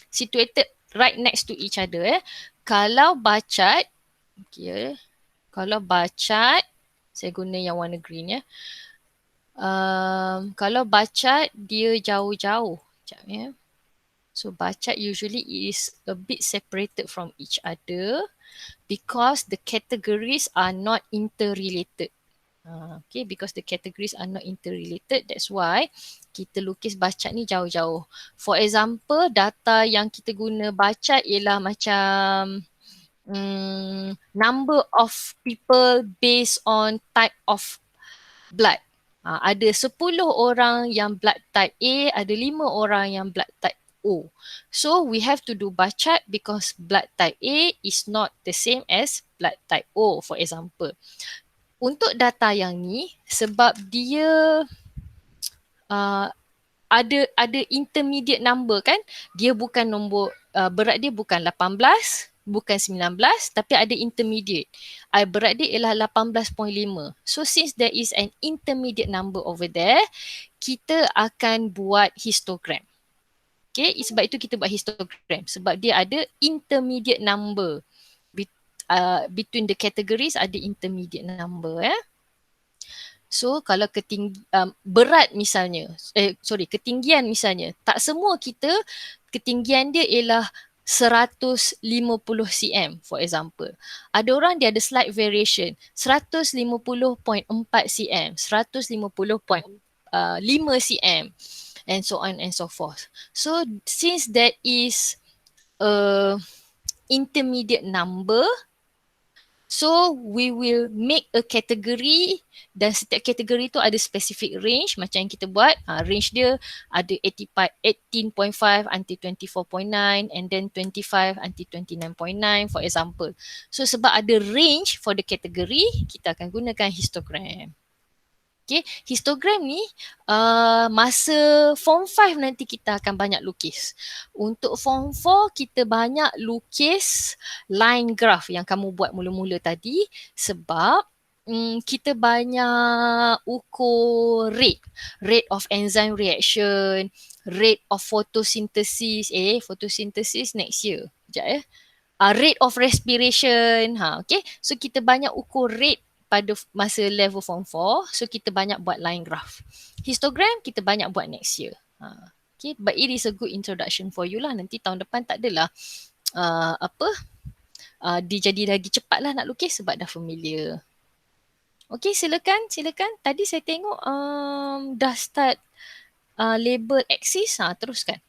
situated right next to each other. Kalau bar chart, okay, kalau bar chart, saya guna yang warna green ya. Kalau bar chart dia jauh-jauh, sekejap ya. So bar chart usually is a bit separated from each other because the categories are not interrelated. Okay, because the categories are not interrelated, that's why kita lukis bar chart ni jauh-jauh. For example, data yang kita guna bar chart ialah macam number of people based on type of blood. Ada 10 orang yang blood type A, ada 5 orang yang blood type O. So we have to do bar chart because blood type A is not the same as blood type O, for example. Untuk data yang ni, sebab dia ada intermediate number kan, dia bukan nombor, berat dia bukan 18, bukan 19, tapi ada intermediate. Berat dia ialah 18.5. So since there is an intermediate number over there, kita akan buat histogram. Okay, sebab itu kita buat histogram. Sebab dia ada intermediate number. Between the categories ada intermediate number So kalau berat misalnya, ketinggian misalnya, tak semua kita ketinggian dia ialah 150 cm for example. Ada orang dia ada slight variation, 150.4 cm, 150.5 cm and so on and so forth. So since that is intermediate number, so we will make a category dan setiap kategori tu ada specific range macam yang kita buat. Range dia ada 18.5 until 24.9 and then 25 until 29.9 for example. So sebab ada range for the category, kita akan gunakan histogram. Okay, histogram ni masa form 5 nanti kita akan banyak lukis. Untuk form 4 kita banyak lukis line graph yang kamu buat mula-mula tadi sebab kita banyak ukur rate of enzyme reaction, rate of photosynthesis. Photosynthesis next year. Sekejap rate of respiration. Okay. So kita banyak ukur rate pada masa level form 4, so kita banyak buat line graph. Histogram kita banyak buat next year. Okay, but it is a good introduction for you lah. Nanti tahun depan tak adalah dia jadi lagi cepat lah nak lukis sebab dah familiar. Okay, silakan. Tadi saya tengok dah start label axis, teruskan.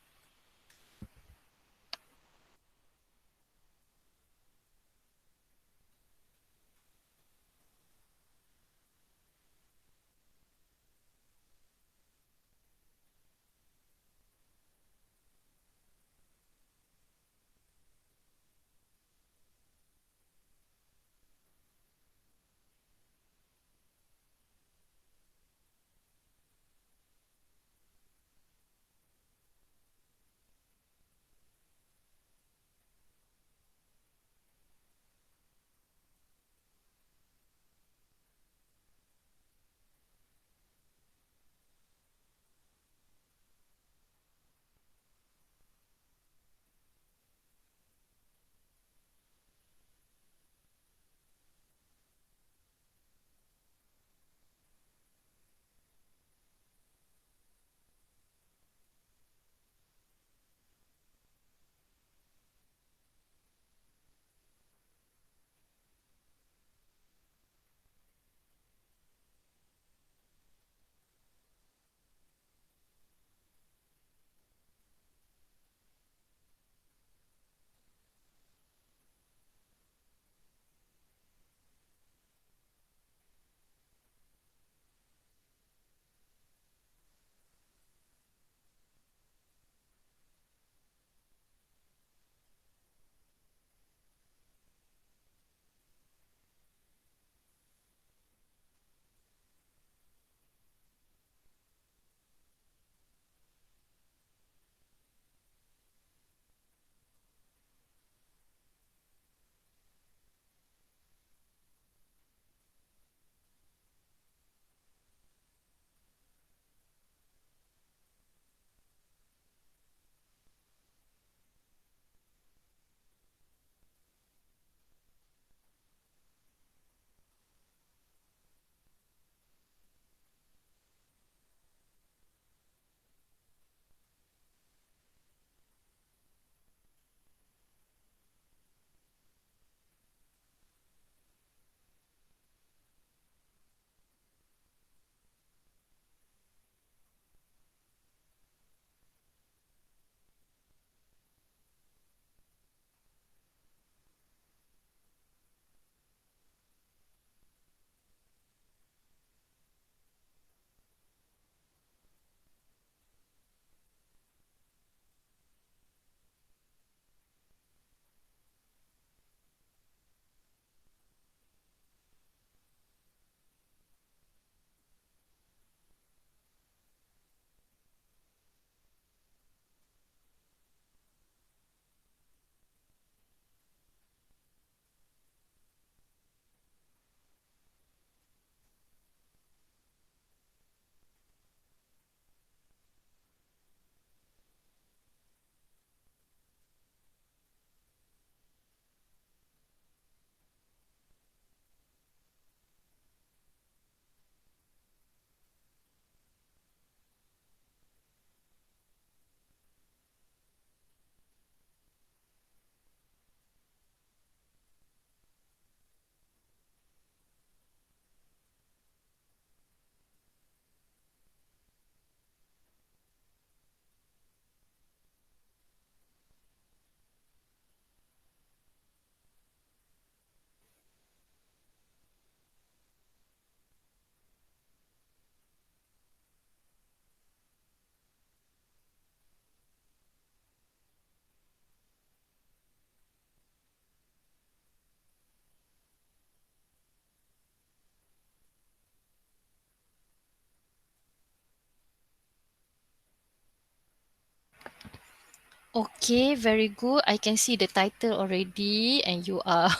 Okay, very good. I can see the title already, and you are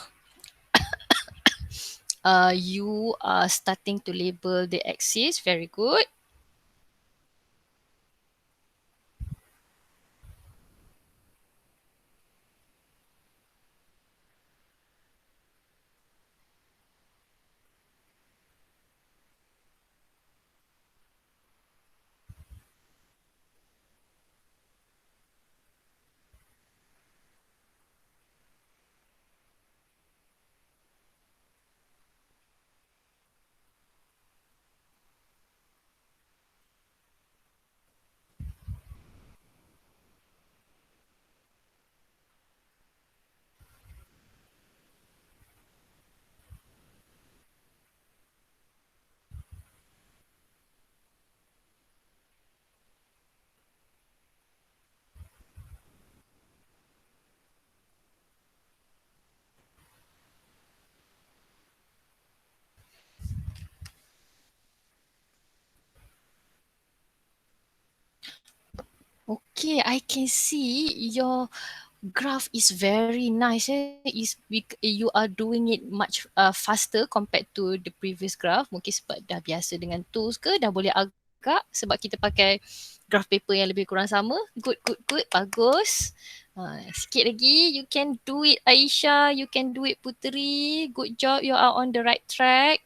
starting to label the axis. Very good. Okay, I can see your graph is very nice. You are doing it much faster compared to the previous graph. Mungkin sebab dah biasa dengan tools ke, dah boleh agak sebab kita pakai graph paper yang lebih kurang sama. Good, good, good. Bagus. Sikit lagi. You can do it, Aisyah. You can do it, Puteri. Good job. You are on the right track.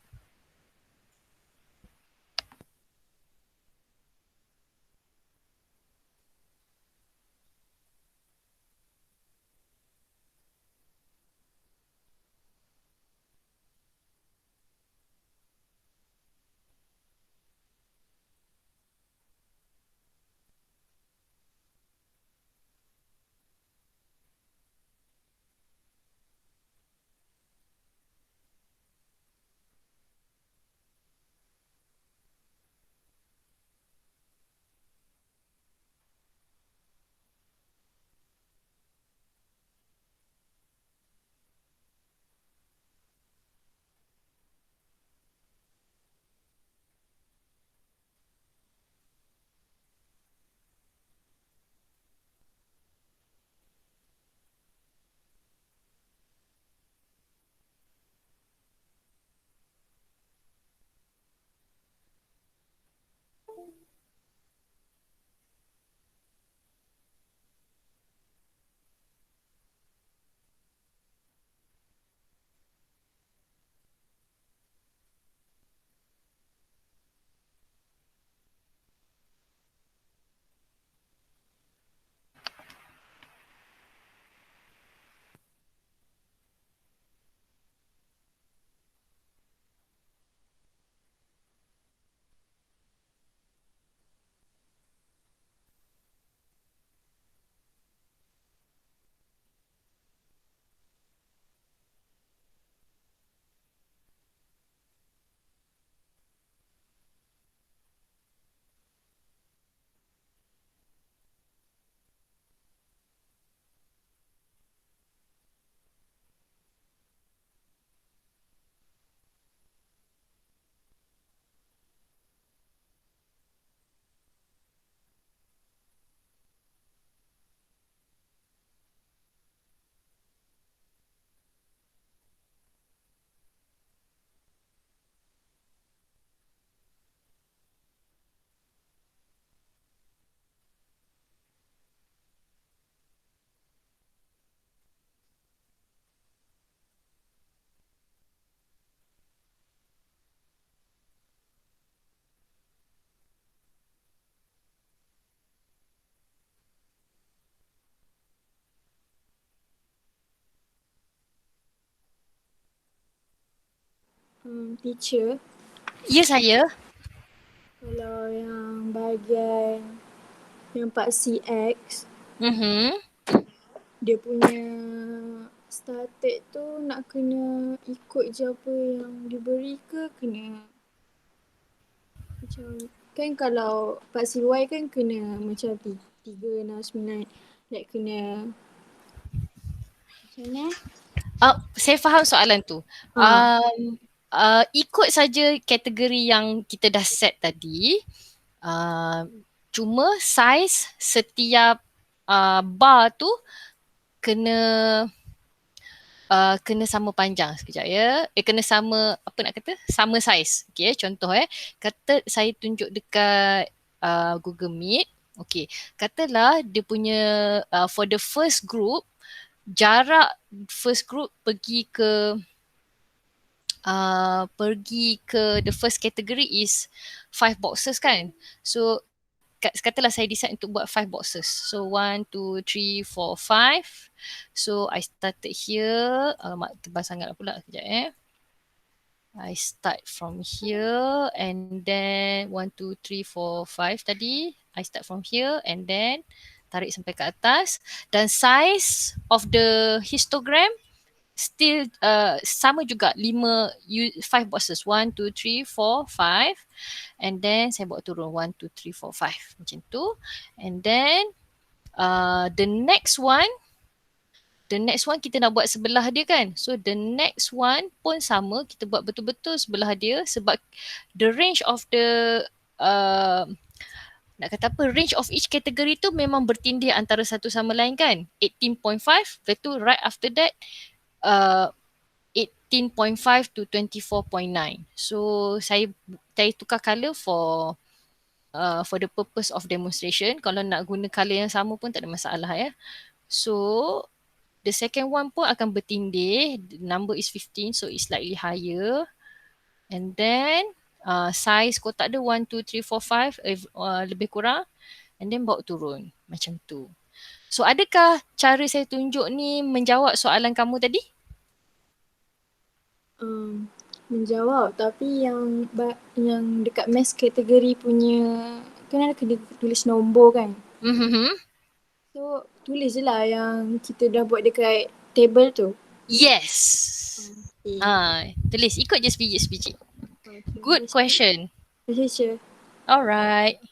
Teacher, Ya, saya. kalau yang bahagian yang part CX, Mhm. dia punya static tu nak kena ikut je apa yang diberi ke kena macam, kan kalau part CY kan kena macam 369, like kena macam mana Saya faham soalan tu. Ha. Ikut saja kategori yang kita dah set tadi. Uh, Cuma saiz setiap bar tu kena kena sama panjang sekejap ya. Kena sama, apa nak kata? Sama saiz. Okay, contoh kata saya tunjuk dekat Google Meet. Okay, katalah dia punya for the first group, jarak first group pergi ke the first category is 5 boxes kan. So katalah saya decide untuk buat 5 boxes. So 1, 2, 3, 4, 5. So I started here. Alamak, tebal sangat lah pula. Sekejap I start from here and then 1, 2, 3, 4, 5 tadi. I start from here and then tarik sampai ke atas. Dan size of the histogram still sama juga 5 boxes 1, 2, 3, 4, 5 and then saya bawa turun 1, 2, 3, 4, 5 macam tu and then the next one kita nak buat sebelah dia kan, so the next one pun sama, kita buat betul-betul sebelah dia sebab the range of the nak kata apa, range of each category tu memang bertindih antara satu sama lain kan. 18.5, lepas tu right after that 18.5 to 24.9. So saya tukar color for the purpose of demonstration. Kalau nak guna color yang sama pun tak ada masalah ya. So the second one pun akan bertindih. The number is 15, so it's slightly higher. And then size kotak dia 1, 2, 3, 4, 5 lebih kurang. And then bawa turun macam tu. So adakah cara saya tunjuk ni menjawab soalan kamu tadi? Menjawab, tapi yang dekat maths kategori punya kan ada kena tulis nombor kan. So tulis je lah yang kita dah buat dekat table tu. Yes. Okay. Tulis ikut je sebiji-sebiji. Okay. Good question. Terima kasih. Alright.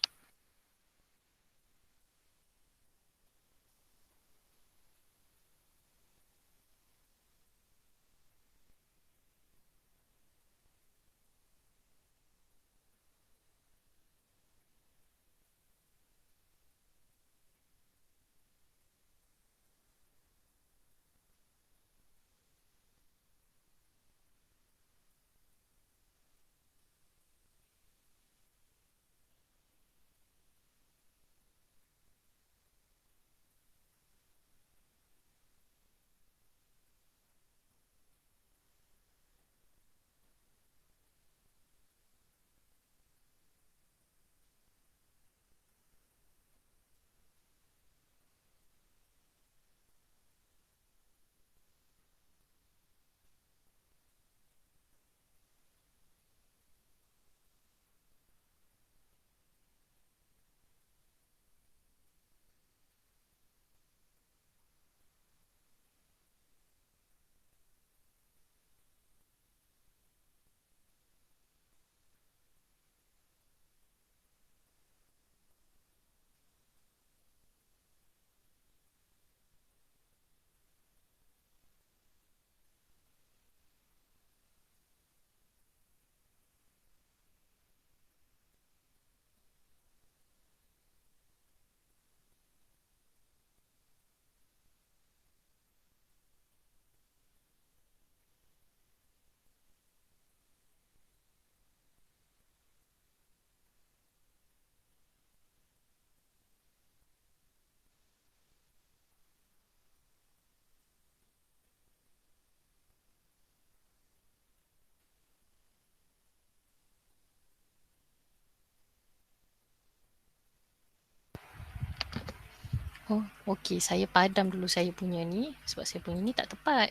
Oh, okay. Saya padam dulu saya punya ni sebab saya punya ni tak tepat.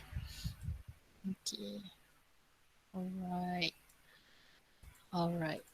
Okay. Alright. Alright.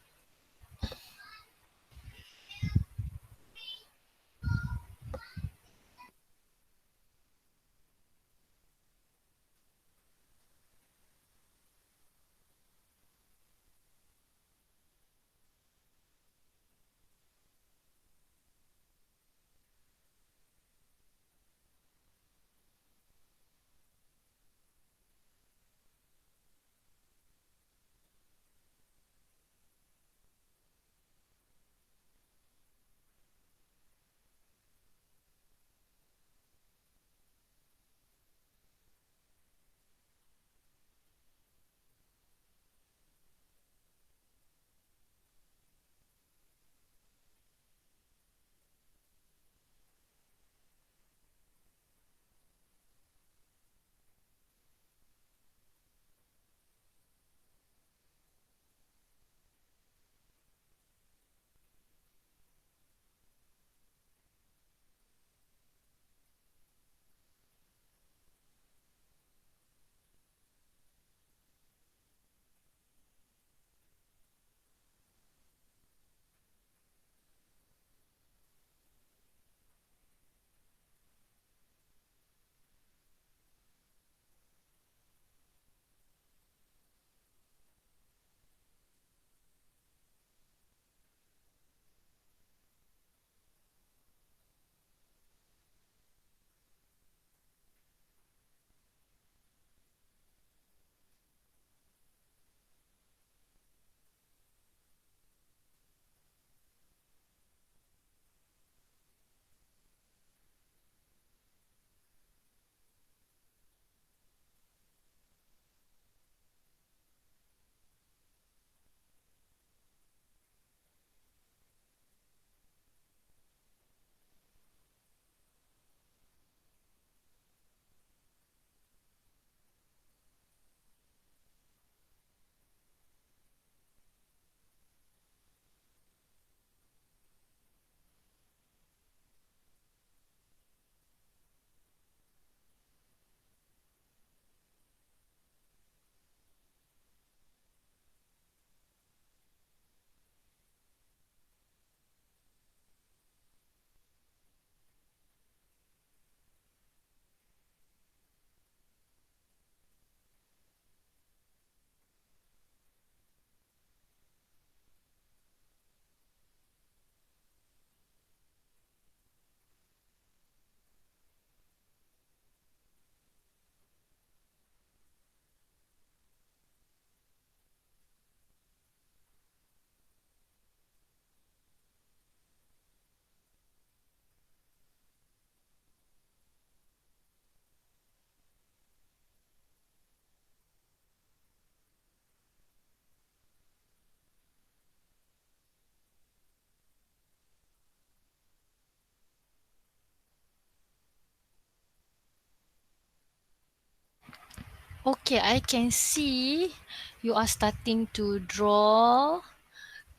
Okay, I can see you are starting to draw.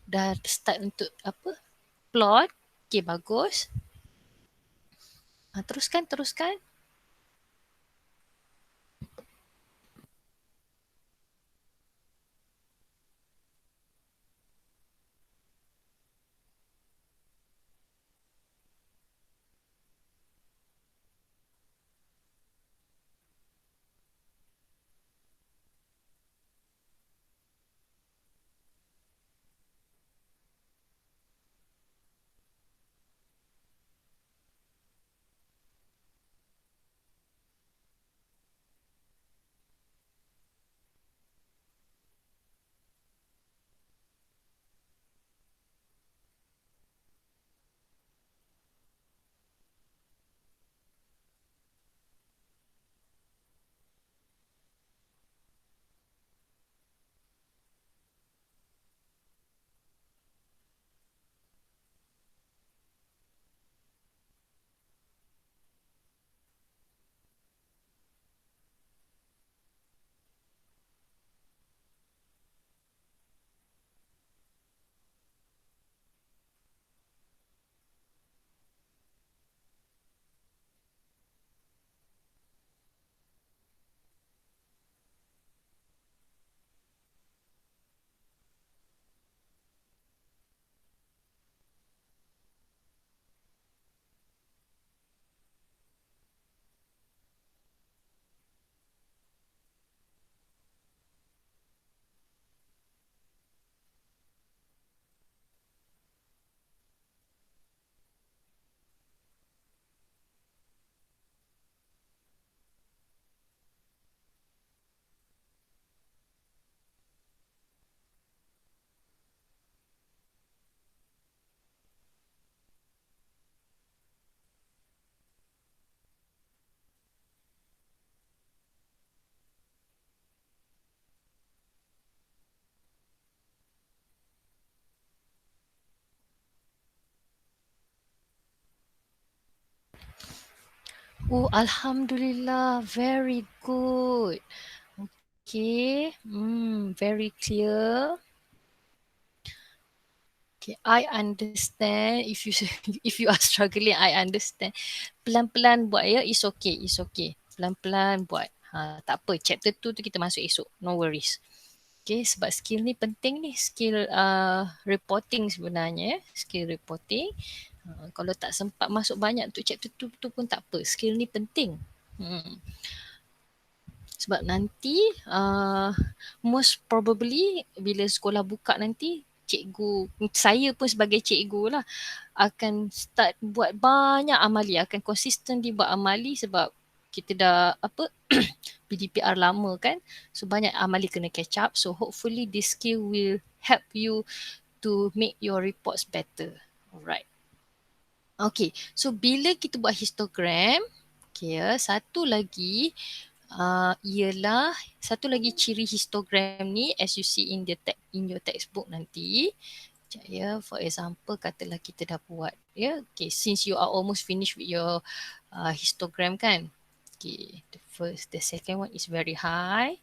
Dah start untuk apa? Plot. Okay, bagus. Teruskan, teruskan. Oh, Alhamdulillah. Very good. Okay. Very clear. Okay, I understand. If you if you are struggling, I understand. Pelan-pelan buat ya. It's okay. It's okay. Pelan-pelan buat. Tak apa. Chapter 2 tu kita masuk esok. No worries. Okay, sebab skill ni penting ni. Skill reporting sebenarnya. Skill reporting. Kalau tak sempat masuk banyak untuk chapter 2 tu pun tak apa. Skill ni penting. Sebab nanti most probably bila sekolah buka nanti, cikgu, saya pun sebagai cikgu lah, akan start buat banyak amali, akan konsisten buat amali sebab kita dah apa PDPR lama kan, so banyak amali kena catch up. So hopefully this skill will help you to make your reports better. Alright. Okay, so bila kita buat histogram, okay, satu lagi ialah satu lagi ciri histogram ni, as you see in the in your textbook nanti. Sekejap ya, for example katalah kita dah buat ya, okay, since you are almost finished with your histogram kan. Okay, the second one is very high,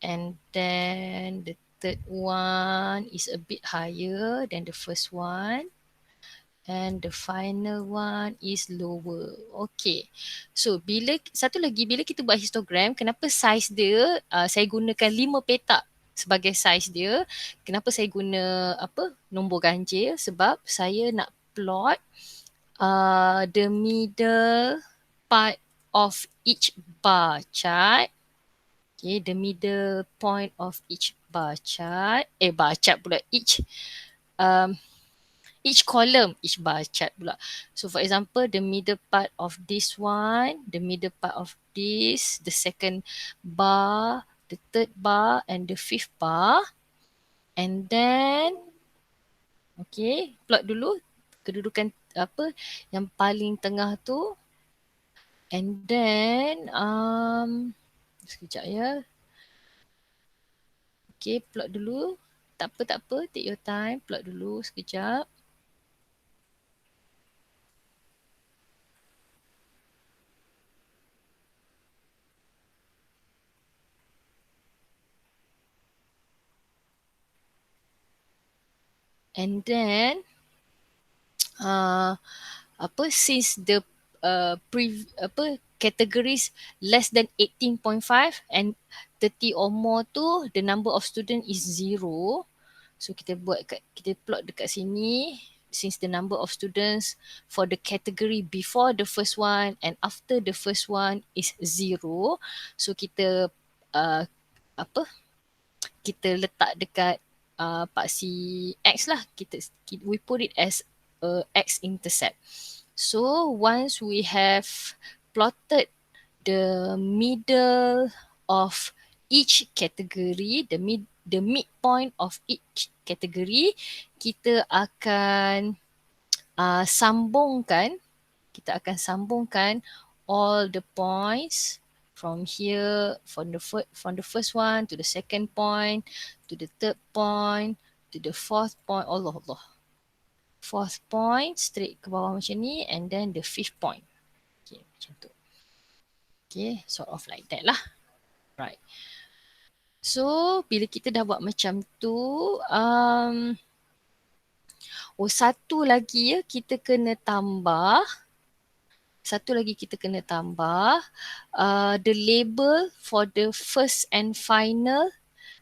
and then the third one is a bit higher than the first one. And the final one is lower. Okay. So, satu lagi, bila kita buat histogram, kenapa size dia, saya gunakan 5 petak sebagai size dia. Kenapa saya guna nombor ganjil? Sebab saya nak plot the middle part of each bar chart. Okay, the middle point of each bar chart. Bar chart pula. Each column, each bar chart pula. So for example, the middle part of this one, the middle part of this, the second bar, the third bar and the fifth bar. And then, okay, plot dulu kedudukan yang paling tengah tu. And then, sekejap ya. Okay, plot dulu. Tak apa, take your time, plot dulu sekejap. And then since the categories less than 18.5 and 30 or more tu the number of student is 0. So kita kita plot dekat sini, since the number of students for the category before the first one and after the first one is 0. So kita uh, apa kita letak dekat paksi X lah. We put it as a X intercept. So once we have plotted the middle of each category, the midpoint of each category, kita akan sambungkan all the points from here, from the first one to the second point, to the third point, to the fourth point. Allah. Fourth point straight ke bawah macam ni, and then the fifth point. Okay, macam tu. Okay, sort of like that lah. Right. So, bila kita dah buat macam tu, satu lagi kita kena tambah. The label for the first and final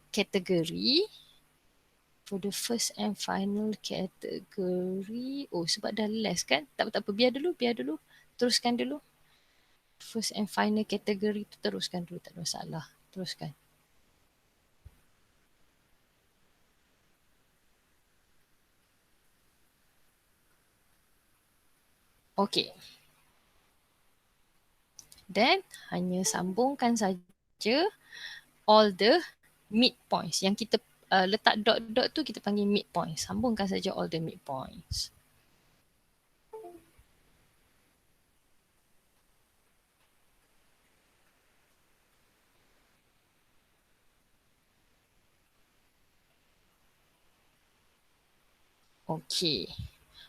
category. Sebab dah less kan? Tak apa, biar dulu. Teruskan dulu. First and final category tu teruskan dulu, tak ada masalah. Teruskan. Okay. Then hanya sambungkan saja all the midpoints. Yang kita letak dot-dot tu kita panggil midpoints. Sambungkan saja all the midpoints.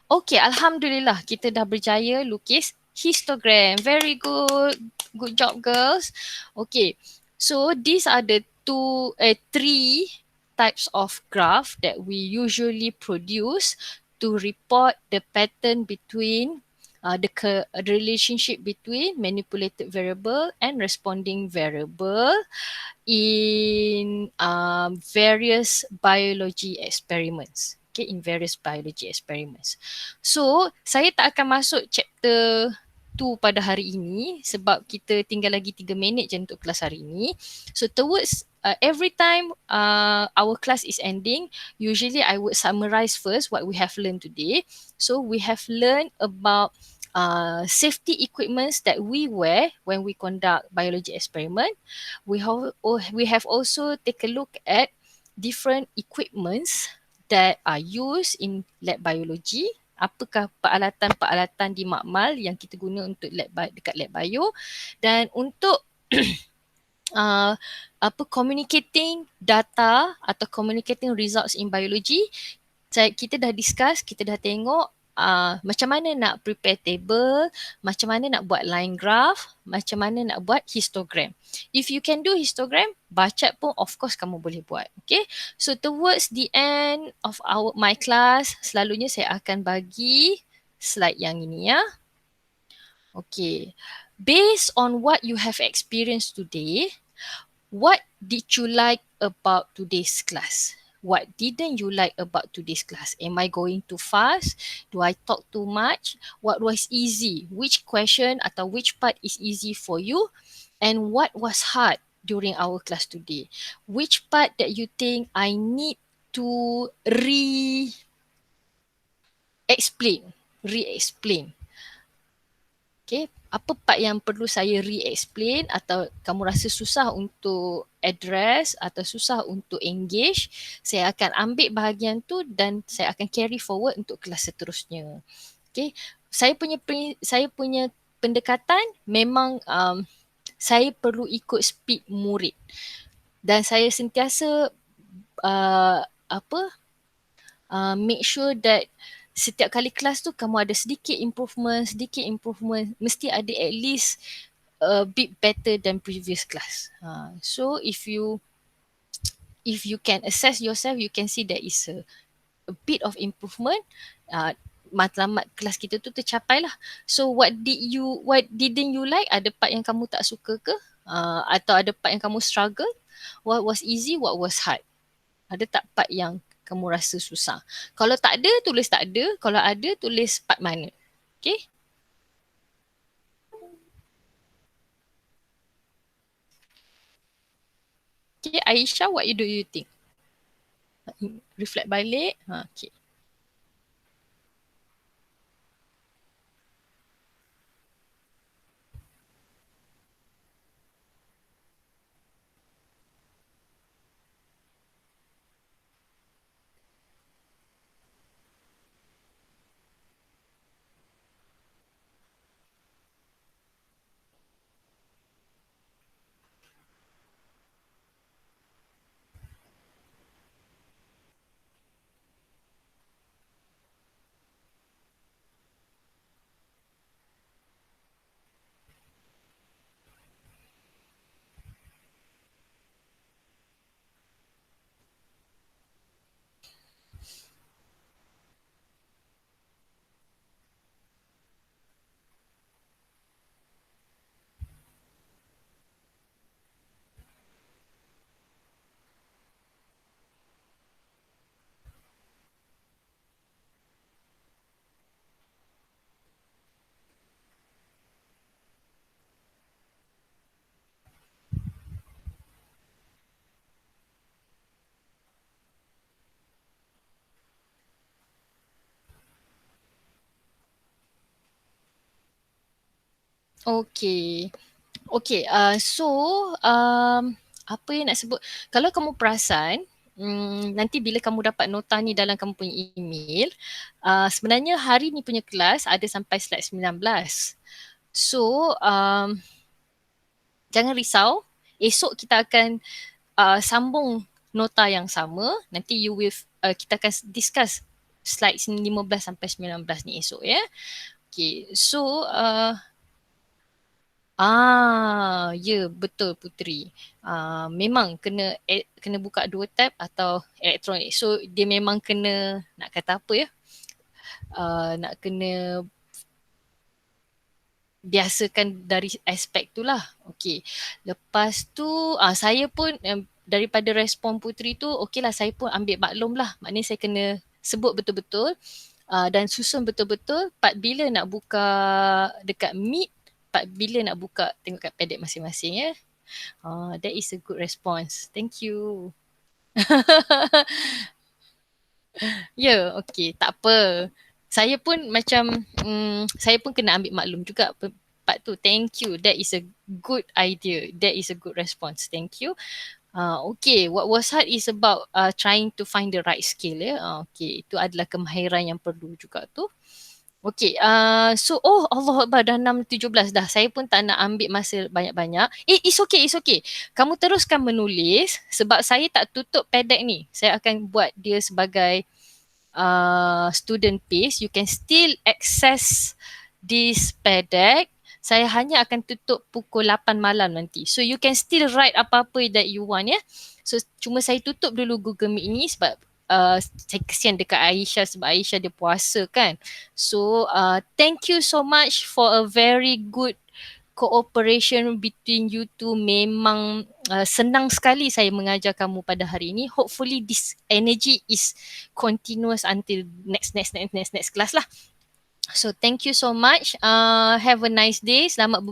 Okay, Alhamdulillah kita dah berjaya lukis histogram. Very good. Good job, girls. Okay, so these are the three types of graph that we usually produce to report the pattern between the relationship between manipulated variable and responding variable in various biology experiments. Okay, in various biology experiments. So, saya tak akan masuk chapter 2 pada hari ini sebab kita tinggal lagi 3 minit je untuk kelas hari ini. So, towards every time our class is ending, usually I would summarize first what we have learned today. So, we have learned about safety equipments that we wear when we conduct biology experiment. We have also take a look at different equipments that are used in lab biology. Apakah peralatan-peralatan di makmal yang kita guna untuk dekat lab bio, dan untuk communicating data atau communicating results in biology, kita dah discuss, kita dah tengok macam mana nak prepare table, macam mana nak buat line graph, macam mana nak buat histogram. If you can do histogram, bacat pun of course kamu boleh buat. Okay, so towards the end of my class, selalunya saya akan bagi slide yang ini ya. Okay, based on what you have experienced today, what did you like about today's class? What didn't you like about today's class? Am I going too fast? Do I talk too much? What was easy? Which question atau which part is easy for you? And what was hard during our class today? Which part that you think I need to re-explain? Okay, apa part yang perlu saya re-explain atau kamu rasa susah untuk address atau susah untuk engage, saya akan ambil bahagian tu dan saya akan carry forward untuk kelas seterusnya. Okay, saya punya pendekatan memang saya perlu ikut speed murid dan saya sentiasa make sure that setiap kali kelas tu kamu ada sedikit improvement, mesti ada at least a bit better than previous class. So if you can assess yourself, you can see there is a bit of improvement, matlamat kelas kita tu tercapai lah. So what didn't you like? Ada part yang kamu tak suka ke? Atau ada part yang kamu struggle? What was easy, what was hard? Ada tak part yang kamu rasa susah? Kalau tak ada, tulis tak ada. Kalau ada, tulis part mana. Okay? Okay, Aisyah, what do you think? Reflect balik. Okay. Okay. Okay, so apa yang nak sebut? Kalau kamu perasan, nanti bila kamu dapat nota ni dalam kamu punya email, sebenarnya hari ni punya kelas ada sampai slide 19. So, jangan risau. Esok kita akan sambung nota yang sama. Nanti kita akan discuss slide 15 sampai 19 ni esok ya. Okay, so ya betul Putri. Memang kena buka 2 tab atau elektronik. So dia memang kena, nak kata apa ya? Nak kena biasakan dari aspek tu lah. Okey. Lepas tu saya pun daripada respon Putri tu, okeylah saya pun ambil maklum lah. Maknanya saya kena sebut betul-betul dan susun betul-betul part bila nak buka dekat Meet, part bila nak buka tengok kat padlet masing-masing ya. That is a good response. Thank you. Ya, okey, tak apa. Saya pun macam saya pun kena ambil maklum juga part tu. Thank you. That is a good idea. That is a good response. Thank you. Okay, what was hard is about trying to find the right skill ya. Okay, itu adalah kemahiran yang perlu juga tu. Okay, so Allah Akbar dah 6.17 dah. Saya pun tak nak ambil masa banyak-banyak. It's okay, it's okay. Kamu teruskan menulis sebab saya tak tutup padlet ni. Saya akan buat dia sebagai student pace. You can still access this padlet. Saya hanya akan tutup pukul 8 malam nanti. So you can still write apa-apa that you want ya. So cuma saya tutup dulu Google Meet ini sebab saya kesian dekat Aisyah sebab Aisyah dia puasa kan. So thank you so much for a very good cooperation between you two. Memang senang sekali saya mengajar kamu pada hari ini. Hopefully this energy is continuous until next class lah. So thank you so much. Have a nice day. Selamat